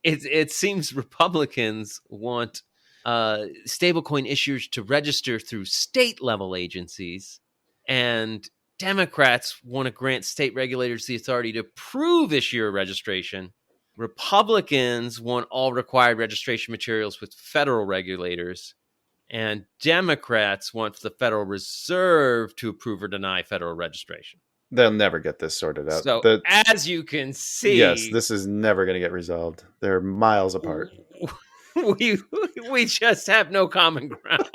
it seems Republicans want stablecoin issuers to register through state-level agencies, and Democrats want to grant state regulators the authority to approve issuer registration. Republicans want all required registration materials with federal regulators, and Democrats want the Federal Reserve to approve or deny federal registration. They'll never get this sorted out. So, as you can see, yes, this is never going to get resolved. They're miles apart. We just have no common ground.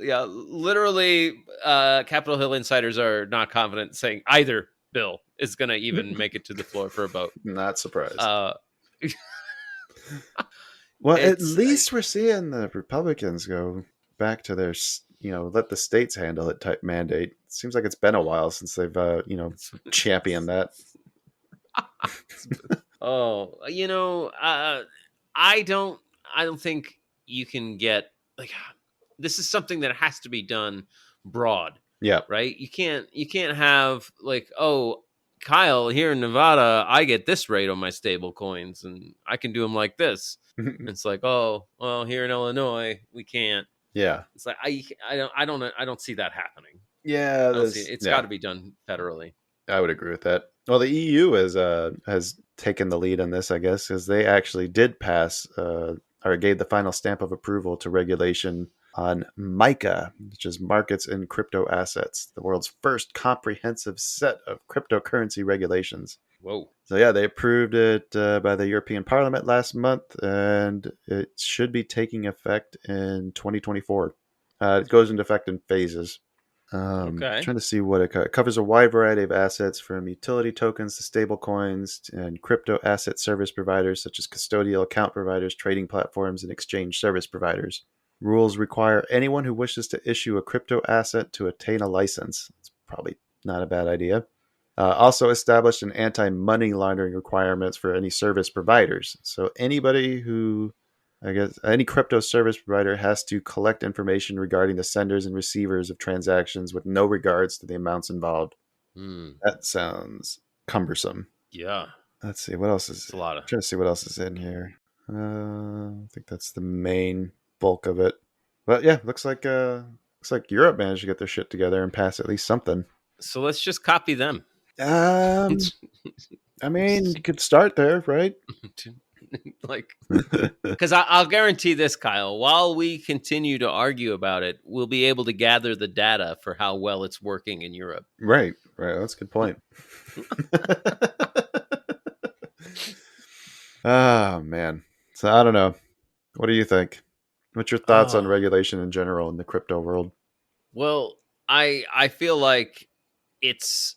Yeah, literally, Capitol Hill insiders are not confident saying either bill is going to even make it to the floor for a vote. Not surprised. Well, at least we're seeing the Republicans go back to their, let the states handle it type mandate. It seems like it's been a while since they've, championed that. I don't think you can get this is something that has to be done broad. Yeah. Right. You can't have Kyle, here in Nevada, I get this rate on my stable coins and I can do them like this. It's like, oh, well, here in Illinois, we can't. Yeah. It's like, I don't see that happening. Yeah. It's got to be done federally. I would agree with that. Well, the EU has taken the lead on this, I guess, because they actually did pass or gave the final stamp of approval to regulation on MiCA, which is Markets in Crypto Assets, the world's first comprehensive set of cryptocurrency regulations. Whoa. So yeah, they approved it by the European Parliament last month, and it should be taking effect in 2024. It goes into effect in phases. Okay. Trying to see what it covers. A wide variety of assets from utility tokens to stable coins and crypto asset service providers such as custodial account providers, trading platforms, and exchange service providers. Rules require anyone who wishes to issue a crypto asset to attain a license. It's probably not a bad idea. Also established an anti-money laundering requirements for any service providers. So anybody who, any crypto service provider has to collect information regarding the senders and receivers of transactions with no regards to the amounts involved. That sounds cumbersome. Yeah. Let's see, what else is... It's a lot of... I'm trying to see what else is in here. I think that's the main bulk of it. But yeah, looks like Europe managed to get their shit together and pass at least something. So let's just copy them. I mean, you could start there, right? Like, because I'll guarantee this, Kyle, while we continue to argue about it, we'll be able to gather the data for how well it's working in Europe. Right. That's a good point. Oh, man. So I don't know. What do you think? What's your thoughts on regulation in general in the crypto world? Well, I feel like it's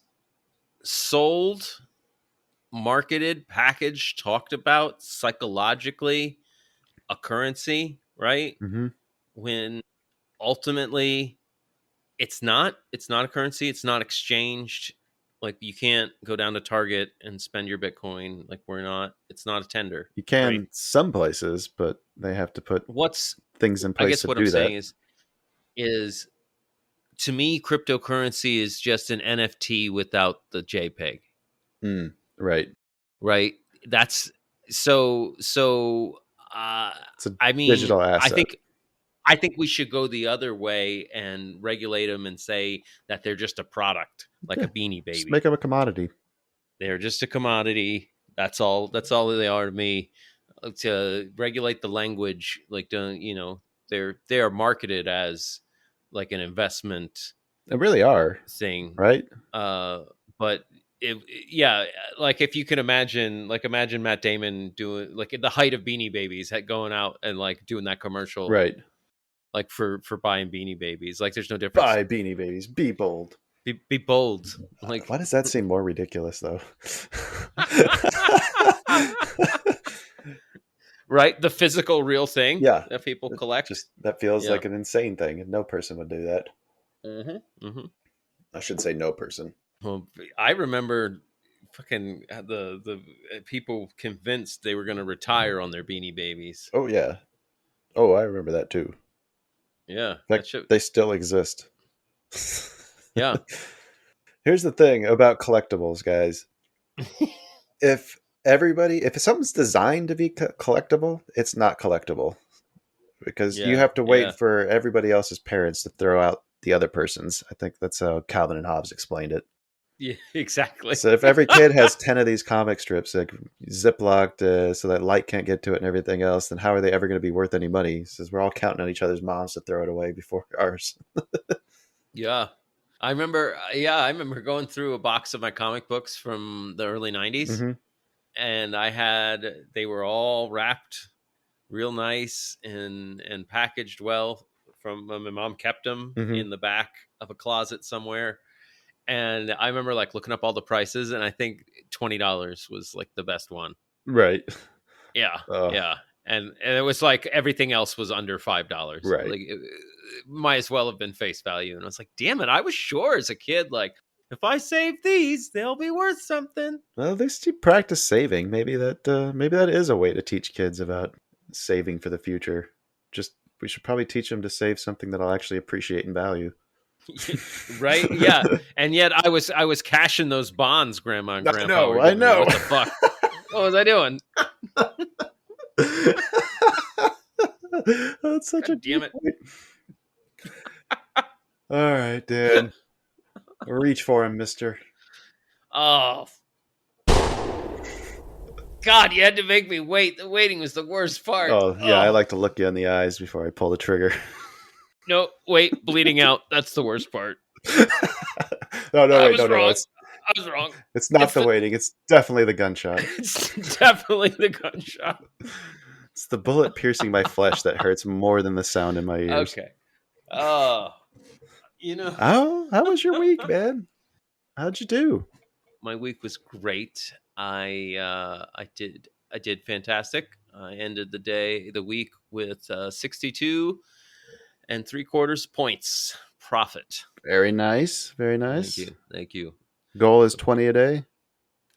sold, marketed, packaged, talked about psychologically a currency, right? Mm-hmm. When ultimately it's not a currency, it's not exchanged. Like, you can't go down to Target and spend your Bitcoin. Like, it's not a tender. You can right? some places, but they have to put things in place I guess to what do I'm that. saying is to me, cryptocurrency is just an NFT without the JPEG. Right. Right. That's so. It's a I mean, digital asset. I think we should go the other way and regulate them and say that they're just a product, like a Beanie Baby. Just make them a commodity. They're just a commodity. That's all they are to me. To regulate the language, like, they are marketed as like an investment. They really are thing, right? But like, if you can imagine Matt Damon doing, like, at the height of Beanie Babies, going out and like doing that commercial, right? Like for buying Beanie Babies. Like, there's no difference. Buy Beanie Babies. Be bold. Be bold. Like, why does that seem more ridiculous though? Right, the physical, real thing, that people collect. That feels like an insane thing, and no person would do that. I should say no person. Well, I remember fucking the people convinced they were going to retire on their Beanie Babies. Oh yeah. Oh, I remember that too. Yeah, in fact, they still exist. Yeah. Here's the thing about collectibles, guys. If something's designed to be collectible, it's not collectible, because you have to wait for everybody else's parents to throw out the other person's. I think that's how Calvin and Hobbes explained it. Yeah, exactly. So if every kid has 10 of these comic strips, like ziplocked so that light can't get to it and everything else, then how are they ever going to be worth any money? He says we're all counting on each other's moms to throw it away before ours. Yeah. I remember going through a box of my comic books from the early 90s, and they were all wrapped real nice and packaged well. My mom kept them in the back of a closet somewhere. And I remember like looking up all the prices, and I think $20 was like the best one. Right. Yeah. Yeah. And it was like everything else was under $5. Right. Like, it might as well have been face value. And I was like, damn it, I was sure as a kid, like, if I save these, they'll be worth something. Well, they still practice saving. Maybe that is a way to teach kids about saving for the future. We should probably teach them to save something that I'll actually appreciate and value. Right? Yeah. And yet I was cashing those bonds, Grandma and Grandpa. No, I know. What the fuck? What was I doing? That's such God damn it. All right, Dan. Reach for him, mister. Oh. God, you had to make me wait. The waiting was the worst part. Oh, yeah, I like to look you in the eyes before I pull the trigger. No, wait, bleeding out. That's the worst part. No, I was wrong. It's not the waiting. It's definitely the gunshot. It's definitely the gunshot. It's the bullet piercing my flesh that hurts more than the sound in my ears. Okay. How was your week, man? How'd you do? My week was great. I did fantastic. I ended the week with 62 3/4 points profit. Very nice. Very nice. Thank you. Goal is 20 a day.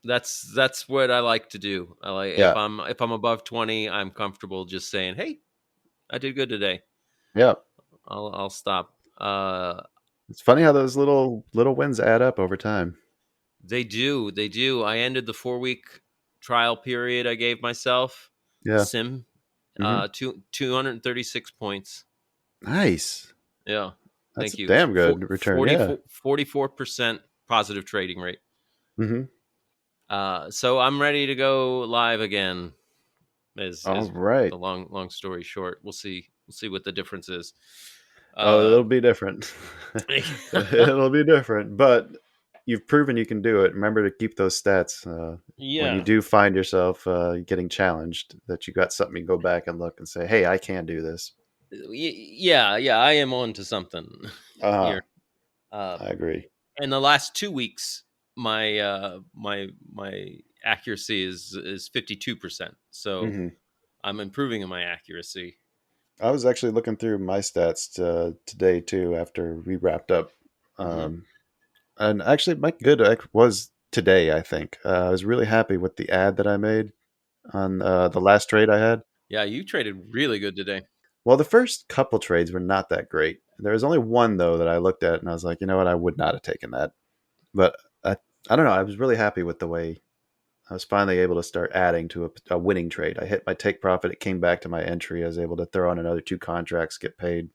That's what I like to do. If I'm above 20, I'm comfortable just saying, "Hey, I did good today." Yeah. I'll stop. It's funny how those little wins add up over time. They do. I ended the 4-week trial period I gave myself. Yeah. Sim. 236 points. Nice. Yeah. That's Thank you. Damn good return. 44% positive trading rate. Mm-hmm. So I'm ready to go live again. All Is right. the long story short. We'll see what the difference is. It'll be different. It'll be different, but you've proven you can do it. Remember to keep those stats when you Yeah. do find yourself getting challenged, that you got something you can go back and look and say, hey, I can do this. Yeah, I am on to something Uh-huh. here. I agree. In the last 2 weeks, my my accuracy is 52%. So Hmm. I'm improving in my accuracy. I was actually looking through my stats today, too, after we wrapped up. Hmm. And actually, my good was today, I think. I was really happy with the ad that I made on the last trade I had. Yeah, you traded really good today. Well, the first couple trades were not that great. There was only one, though, that I looked at and I was like, you know what? I would not have taken that. But I don't know. I was really happy with the way I was finally able to start adding to a winning trade. I hit my take profit. It came back to my entry. I was able to throw on another 2 contracts, get paid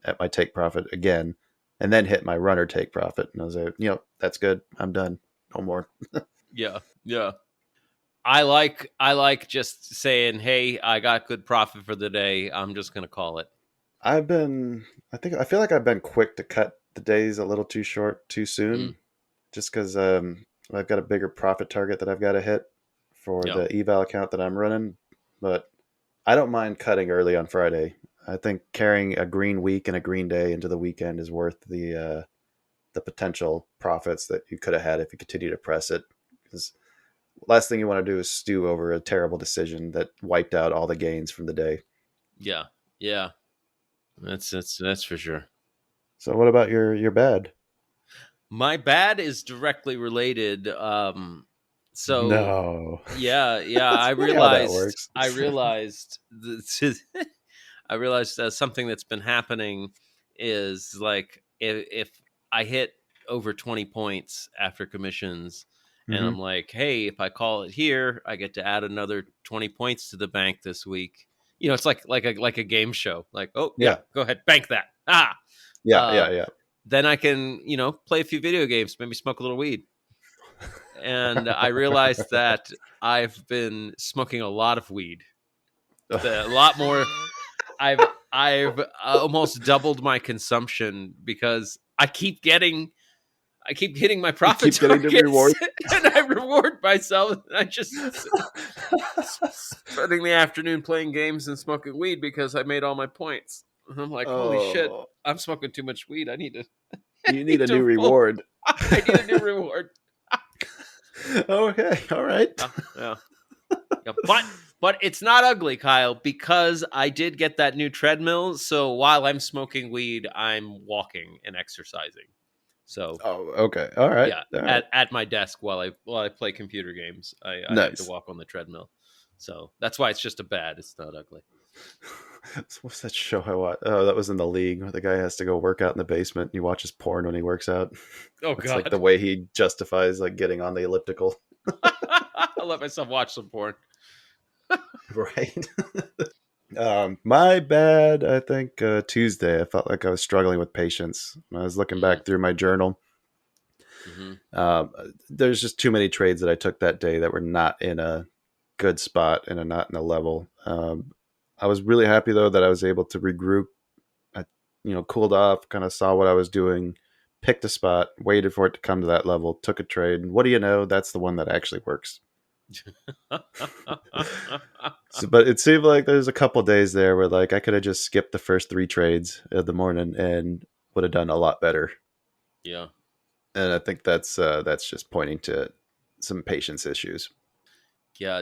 at my take profit again, and then hit my runner take profit. And I was like, that's good. I'm done. No more. Yeah, yeah. I like just saying, "Hey, I got good profit for the day. I'm just gonna call it." I feel like I've been quick to cut the days a little too short too Mm, soon, just because I've got a bigger profit target that I've got to hit for yeah, the eval account that I'm running. But I don't mind cutting early on Friday. I think carrying a green week and a green day into the weekend is worth the potential profits that you could have had if you continue to press it. Because last thing you want to do is stew over a terrible decision that wiped out all the gains from the day. yeah, yeah. That's for sure. So what about your bad? My bad is directly related. So No. yeah. That's funny how that works. I realized I realized something that's been happening is like if I hit over 20 points after commissions, and Hmm. I'm like, hey, if I call it here, I get to add another 20 points to the bank this week. It's like a game show. Like, oh yeah, Yeah. go ahead, bank that. Ah, Yeah, uh, yeah, yeah. then I can play a few video games, maybe smoke a little weed. And I realized that I've been smoking a lot of weed, a lot more. I've almost doubled my consumption because I keep hitting my You profit keep getting the targets, reward. and I reward myself. And I just spending the afternoon playing games and smoking weed because I made all my points. And I'm like, holy shit, Oh, I'm smoking too much weed. I need to you need need a new to full. reward. I need a new reward. Okay, all right. Yeah. Yeah, but it's not ugly, Kyle, because I did get that new treadmill. So while I'm smoking weed, I'm walking and exercising. So Oh, okay. All right. yeah, All right. at my desk while I play computer games, I have to Nice. walk on the treadmill. So that's why it's just a bad. It's not ugly. What's that show I watched? Oh, that was in The League, where the guy has to go work out in the basement. And he watches porn when he works out. Oh It's like the God, way he justifies like getting on the elliptical. I'll let myself watch some porn. Right. My bad. I think Tuesday. I felt like I was struggling with patience. When I was looking back through my journal. Mm-hmm. There's just too many trades that I took that day that were not in a good spot and not in a level. I was really happy though that I was able to regroup. I, cooled off, kind of saw what I was doing, picked a spot, waited for it to come to that level, took a trade. And what do you know? That's the one that actually works. But it seemed like there's a couple days there where like I could have just skipped the first 3 trades of the morning and would have done a lot better. Yeah. And I think that's just pointing to some patience issues. Yeah,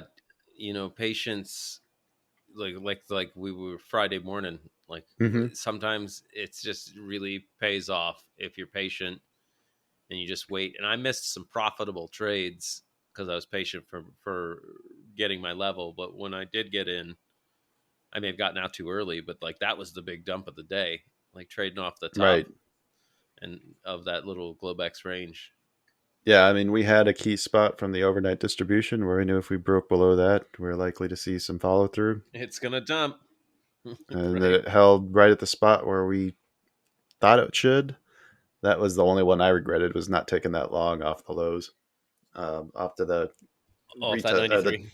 patience. Like we were Friday morning. Like Mm-hmm. sometimes it's just really pays off if you're patient and you just wait. And I missed some profitable trades because I was patient for getting my level. But when I did get in, I may have gotten out too early, but like that was the big dump of the day, like trading off the top Right. and of that little Globex range. Yeah, I mean, we had a key spot from the overnight distribution where we knew if we broke below that, we are likely to see some follow through. It's gonna dump. And then Right. it held right at the spot where we thought it should. That was the only one I regretted, was not taking that long off the lows, off to the Off that retail. 93.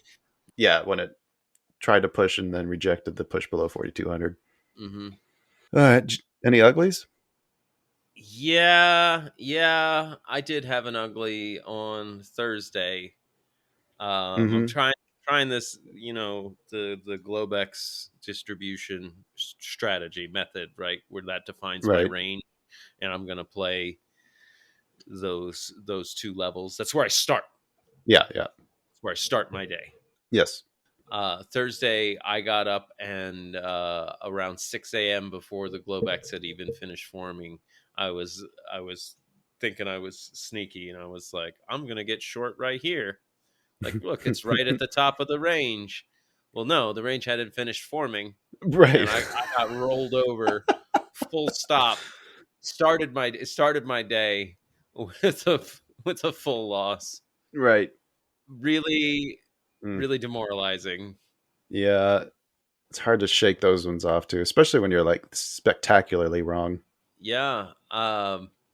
Yeah, when it tried to push and then rejected the push below 4,200. Mm-hmm. All right. Any uglies? Yeah. I did have an ugly on Thursday. I'm trying this, the Globex distribution strategy method, right, where that defines my Right. range, and I'm gonna play those two levels. That's where I start. Yeah. That's where I start my day. Yes. Thursday, I got up and around 6 a.m. before the Globex had even finished forming, I was thinking I was sneaky, and I was like, I'm gonna get short right here. Like, look, it's right at the top of the range. Well, no, the range hadn't finished forming, Right. and I got rolled over. Full stop. Started my day with a full loss. Right. Really, really demoralizing. Yeah, it's hard to shake those ones off too, especially when you're like spectacularly wrong. Yeah.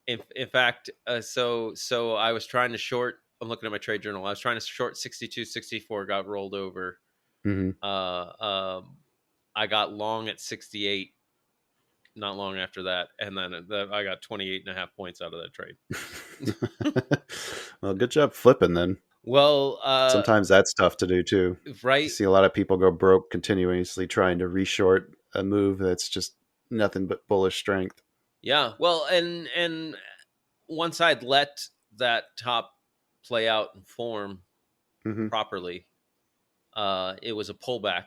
In fact, so I was trying to short. I'm looking at my trade journal. I was trying to short 62, 64. Got rolled over. Mm-hmm. I got long at 68. Not long after that, and then I got 28.5 points out of that trade. Well, good job flipping then. Well, sometimes that's tough to do too. Right? You see a lot of people go broke continuously trying to reshort a move that's just nothing but bullish strength. Yeah. Well, and once I'd let that top play out and form properly, it was a pullback,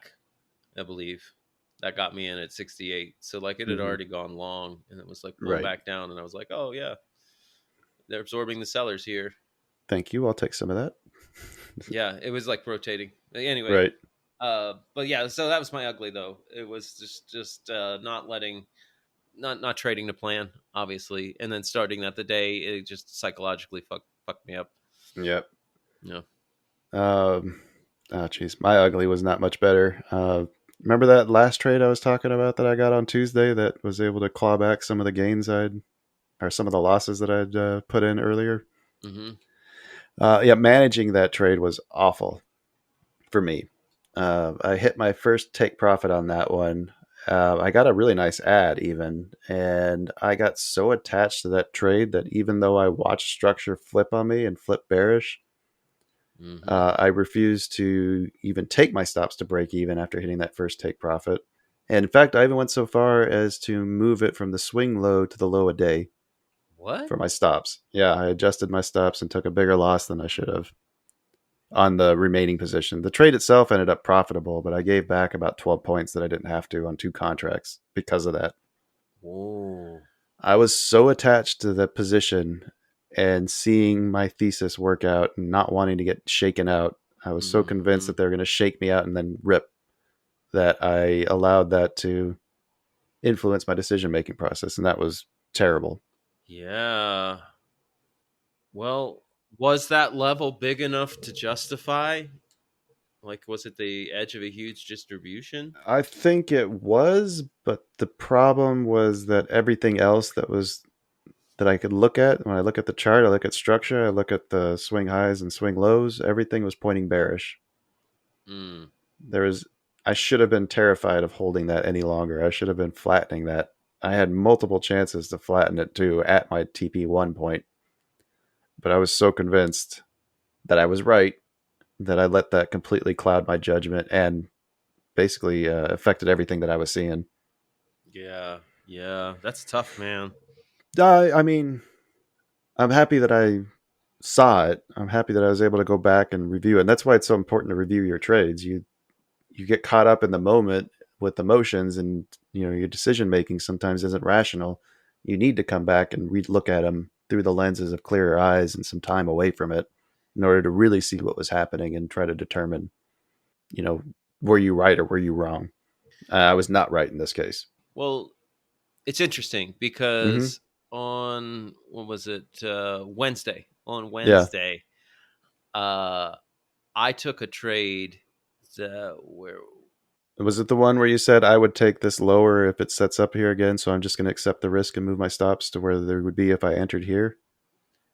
I believe, that got me in at 68. So like it had already gone long, and it was like pulling back down, and I was like, oh yeah, they're absorbing the sellers here. Thank you. I'll take some of that. Yeah, it was like rotating. Anyway, right. But yeah, so that was my ugly though. It was just not trading the plan, obviously, and then starting that the day, it just psychologically fucked me up. Yep. Yeah. Oh geez, my ugly was not much better. Remember that last trade I was talking about that I got on Tuesday that was able to claw back some of the gains or some of the losses that I'd put in earlier? Mm-hmm. Yeah, managing that trade was awful for me. I hit my first take profit on that one. I got a really nice ad even, and I got so attached to that trade that even though I watched structure flip on me and flip bearish, I refused to even take my stops to break even after hitting that first take profit. And in fact, I even went so far as to move it from the swing low to the low a day. What? For my stops. Yeah, I adjusted my stops and took a bigger loss than I should have on the remaining position. The trade itself ended up profitable, but I gave back about 12 points that I didn't have to on 2 contracts because of that. Whoa. I was so attached to the position and seeing my thesis work out and not wanting to get shaken out. I was so convinced that they were going to shake me out and then rip that I allowed that to influence my decision-making process, and that was terrible. Yeah. Well, was that level big enough to justify? Like, was it the edge of a huge distribution? I think it was, but the problem was that everything else that I could look at, when I look at the chart, I look at structure, I look at the swing highs and swing lows, everything was pointing bearish. I should have been terrified of holding that any longer. I should have been flattening that. I had multiple chances to flatten it too at my TP1 point. But I was so convinced that I was right that I let that completely cloud my judgment and basically affected everything that I was seeing. Yeah. That's tough, man. I mean, I'm happy that I saw it. I'm happy that I was able to go back and review it. And that's why it's so important to review your trades. You get caught up in the moment with emotions, and your decision making sometimes isn't rational. You need to come back and look at them through the lenses of clearer eyes and some time away from it in order to really see what was happening and try to determine, were you right or were you wrong? I was not right in this case. Well, it's interesting because on, what was it? Wednesday. On Wednesday, I took a trade where... Was it the one where you said I would take this lower if it sets up here again, so I'm just going to accept the risk and move my stops to where there would be if I entered here?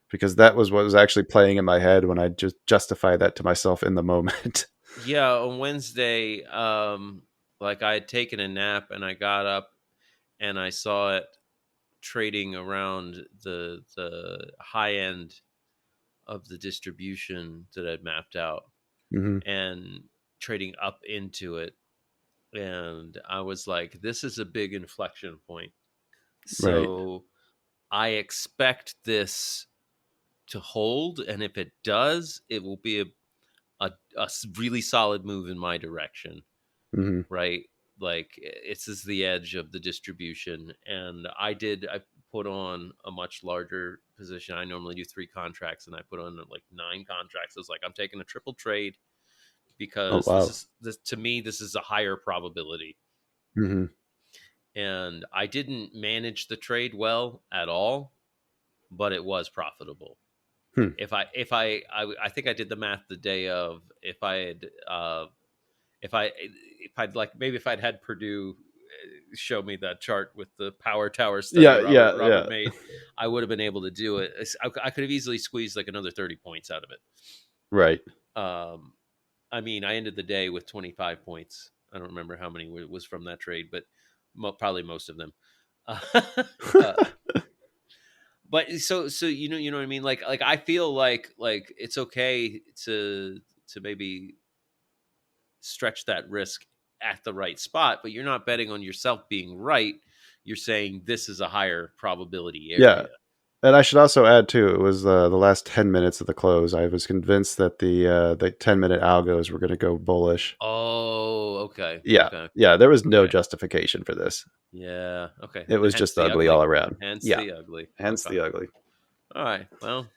Because that was what was actually playing in my head when I just justified that to myself in the moment. Yeah, on Wednesday, like I had taken a nap and I got up and I saw it trading around the high end of the distribution that I'd mapped out Mm-hmm. and trading up into it. And I was like, this is a big inflection point. Right. So I expect this to hold. And if it does, it will be a really solid move in my direction. Mm-hmm. Right. Like it's is the edge of the distribution. And I put on a much larger position. I normally do 3 contracts and I put on like 9 contracts. I was like, I'm taking a triple trade Oh because wow. this to me, this is a higher probability. Mm-hmm. And I didn't manage the trade well at all, but it was profitable. Hmm. I think I did the math the day of if I'd had Purdue show me that chart with the power tower study Robert made, I would have been able to do it. I could have easily squeezed like another 30 points out of it. Right. I mean, I ended the day with 25 points. I don't remember how many was from that trade, but probably most of them. But so you know what I mean. Like I feel like it's okay to maybe stretch that risk at the right spot, but you're not betting on yourself being right. You're saying this is a higher probability area. Yeah. And I should also add too, it was the last 10 minutes of the close. I was convinced that the 10-minute algos were going to go bullish. Oh, okay. Yeah. Okay. Yeah. There was no justification for this. Yeah. Okay. It was just ugly all around. Hence yeah. the ugly. Hence the ugly. All right. Well.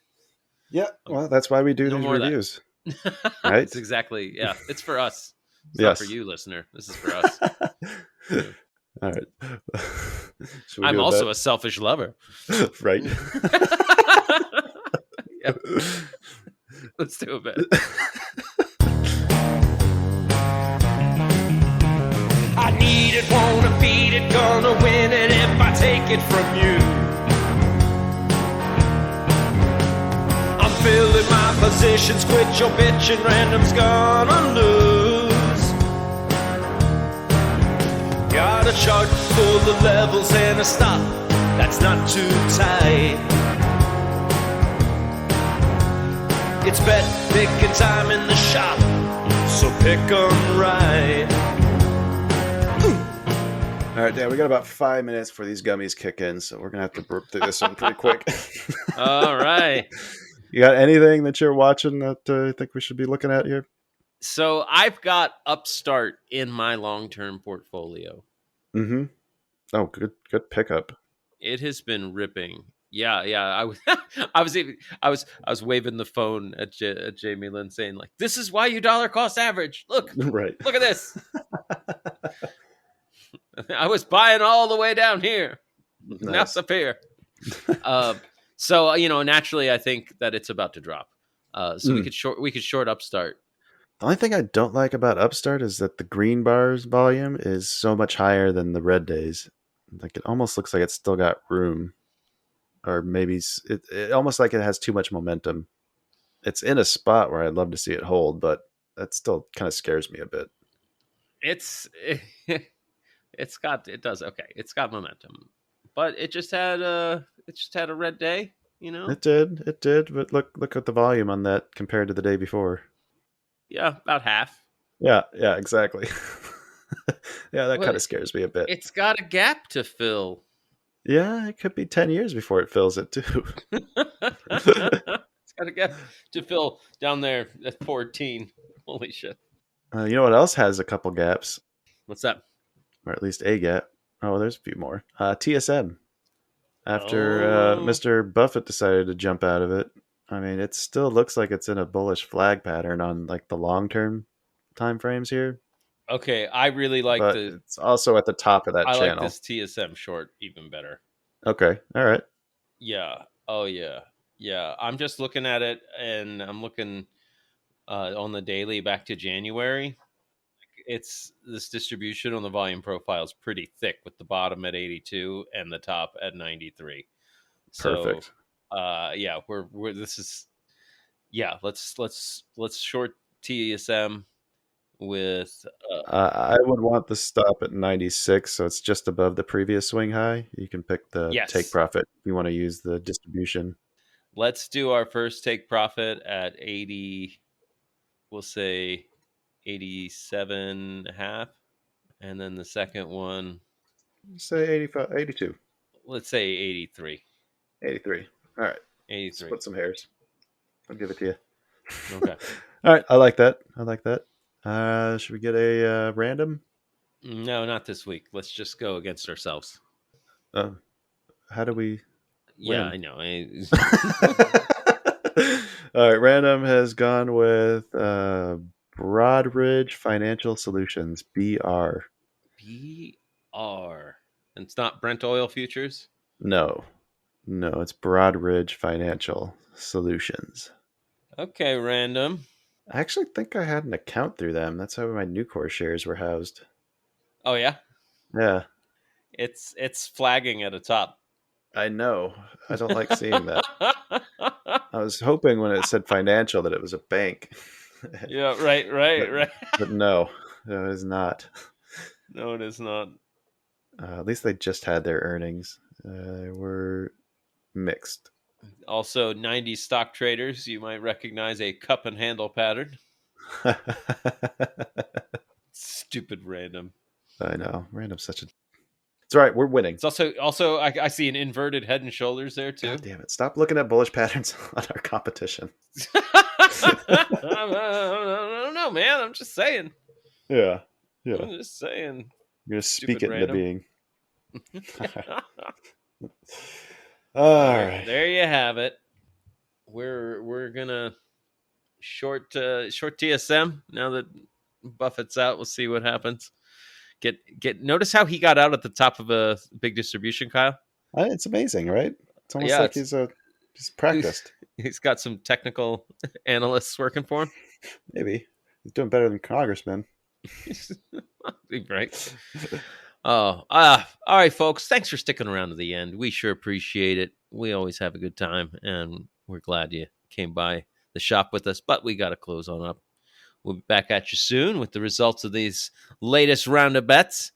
Yeah. Well, that's why we do No these more reviews. Right? It's exactly. Yeah. It's for us. It's not for you, listener. This is for us. All right. I'm also a selfish lover. Right. Yep. Let's do a bet. I need it, wanna beat it, gonna win it if I take it from you. I'm filling my positions, quit your bitching, random's gonna lose. Got a chart full of levels and a stop that's not too tight. It's bet picking time in the shop, so pick 'em right. All right, Dan, we got about 5 minutes before these gummies kick in, so we're going to have to burp through this one pretty quick. All right. You got anything that you're watching that you think we should be looking at here? So I've got Upstart in my long-term portfolio. Mm-hmm. Oh, good pickup. It has been ripping. Yeah. I was waving the phone at Jamie Lynn saying like, "This is why you dollar cost average. Look, right. Look at this." I was buying all the way down here. Nice. Now it's up here. So naturally, I think that it's about to drop. So we could short Upstart. The only thing I don't like about Upstart is that the green bars volume is so much higher than the red days. Like it almost looks like it's still got room, or maybe it almost like it has too much momentum. It's in a spot where I'd love to see it hold, but that still kind of scares me a bit. It's got momentum, but it just had a red day. It did. But look at the volume on that compared to the day before. Yeah, about half. Yeah, exactly. Yeah, that kind of scares me a bit. It's got a gap to fill. Yeah, it could be 10 years before it fills it too. It's got a gap to fill down there at 14. Holy shit. You know what else has a couple gaps? What's that? Or at least a gap. Oh, there's a few more. TSM. After Mr. Buffett decided to jump out of it. I mean, it still looks like it's in a bullish flag pattern on like the long-term time frames here. Okay, I really like it's also at the top of that channel. I like this TSM short even better. Okay, all right. Yeah. Oh yeah. Yeah. I'm just looking at it, and I'm looking on the daily back to January. It's this distribution on the volume profile is pretty thick, with the bottom at 82 and the top at 93. Perfect. So, we're this is let's short TSM with I would want the stop at 96, so it's just above the previous swing high. You can pick the Yes. take profit if you want to use the distribution. let's do our first take profit at 80. We'll say 87.5, and then the second one, Say 85, 82, let's say 83. 83. All right. 83. Split some hairs. I'll give it to you. Okay. All right. I like that. Should we get a random? No, not this week. Let's just go against ourselves. How do we? Yeah, win? I know. All right. Random has gone with Broadridge Financial Solutions, BR. BR. And it's not Brent Oil Futures? No, it's Broadridge Financial Solutions. Okay, random. I actually think I had an account through them. That's how my Nucor shares were housed. Oh, yeah? Yeah. It's flagging at the top. I know. I don't like seeing that. I was hoping when it said financial that it was a bank. Yeah, right. But no, it is not. No, it is not. At least they just had their earnings. They were mixed. Also, 90s stock traders, you might recognize a cup and handle pattern. Stupid random. I know. Random's such a... It's all right. We're winning. It's also I see an inverted head and shoulders there, too. God damn it. Stop looking at bullish patterns on our competition. I don't know, man. I'm just saying. Yeah. I'm just saying. You're going to speak it Stupid into being. random. All right. There you have it. We're gonna short TSM now that Buffett's out. We'll see what happens. Notice how he got out at the top of a big distribution, Kyle. It's amazing, right? It's almost like he's practiced. He's got some technical analysts working for him. Maybe he's doing better than congressmen. Right. All right, folks. Thanks for sticking around to the end. We sure appreciate it. We always have a good time, and we're glad you came by the shop with us. But we got to close on up. We'll be back at you soon with the results of these latest round of bets.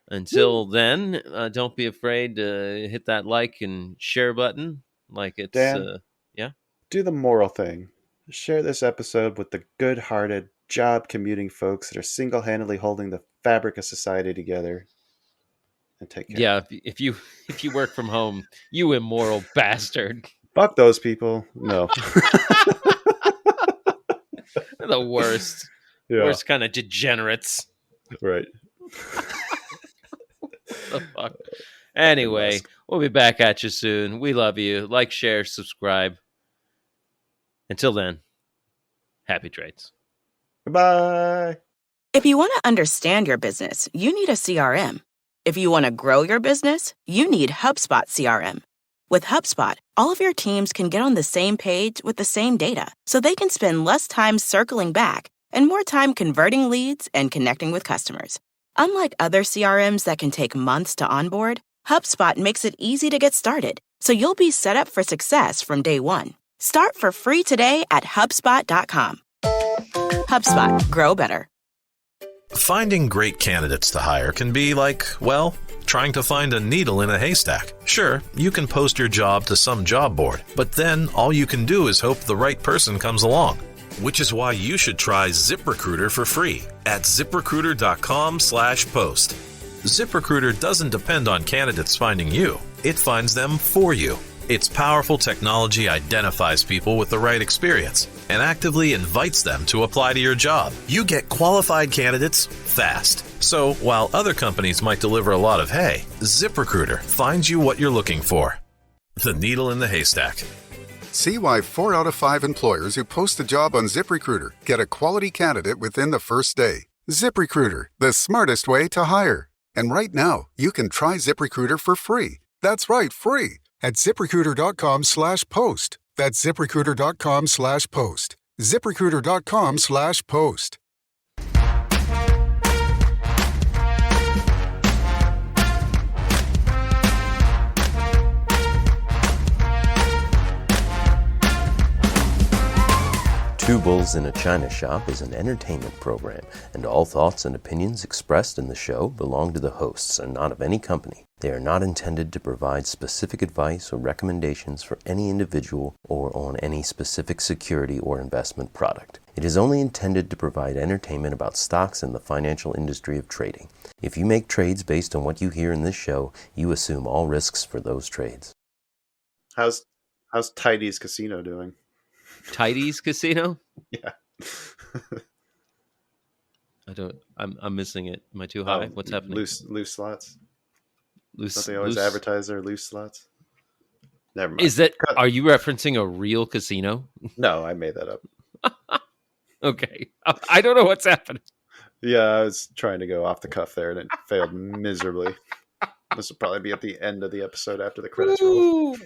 Until then, don't be afraid to hit that like and share button. Like it's Dan, yeah. Do the moral thing. Share this episode with the good-hearted, job-commuting folks that are single-handedly holding the fabric of society together. And take care. Yeah, if you work from home, you immoral bastard. Fuck those people. No. They're the worst. Yeah. Worst kind of degenerates. Right. What the fuck? Anyway, we'll be back at you soon. We love you. Like, share, subscribe. Until then, happy trades. Goodbye. If you want to understand your business, you need a CRM. If you want to grow your business, you need HubSpot CRM. With HubSpot, all of your teams can get on the same page with the same data, so they can spend less time circling back and more time converting leads and connecting with customers. Unlike other CRMs that can take months to onboard, HubSpot makes it easy to get started, so you'll be set up for success from day one. Start for free today at HubSpot.com. HubSpot. Grow better. Finding great candidates to hire can be like, well, trying to find a needle in a haystack. Sure, you can post your job to some job board, but then all you can do is hope the right person comes along. Which is why you should try ZipRecruiter for free at ZipRecruiter.com/post. ZipRecruiter doesn't depend on candidates finding you. It finds them for you. Its powerful technology identifies people with the right experience and actively invites them to apply to your job. You get qualified candidates fast. So while other companies might deliver a lot of hay, ZipRecruiter finds you what you're looking for. The needle in the haystack. See why 4 out of 5 employers who post a job on ZipRecruiter get a quality candidate within the first day. ZipRecruiter, the smartest way to hire. And right now, you can try ZipRecruiter for free. That's right, free. At ZipRecruiter.com/post. That's ZipRecruiter.com/post. ZipRecruiter.com/post. Two Bulls in a China Shop is an entertainment program, and all thoughts and opinions expressed in the show belong to the hosts and not of any company. They are not intended to provide specific advice or recommendations for any individual or on any specific security or investment product. It is only intended to provide entertainment about stocks and the financial industry of trading. If you make trades based on what you hear in this show, you assume all risks for those trades. How's Tidy's Casino doing? Tidy's Casino? Yeah. I'm missing it. Am I too high? What's happening? Loose slots. Loose. Don't they always advertise their loose slots? Never mind. Is that? Are you referencing a real casino? No, I made that up. Okay. I don't know what's happening. Yeah, I was trying to go off the cuff there, and it failed miserably. This will probably be at the end of the episode after the credits roll.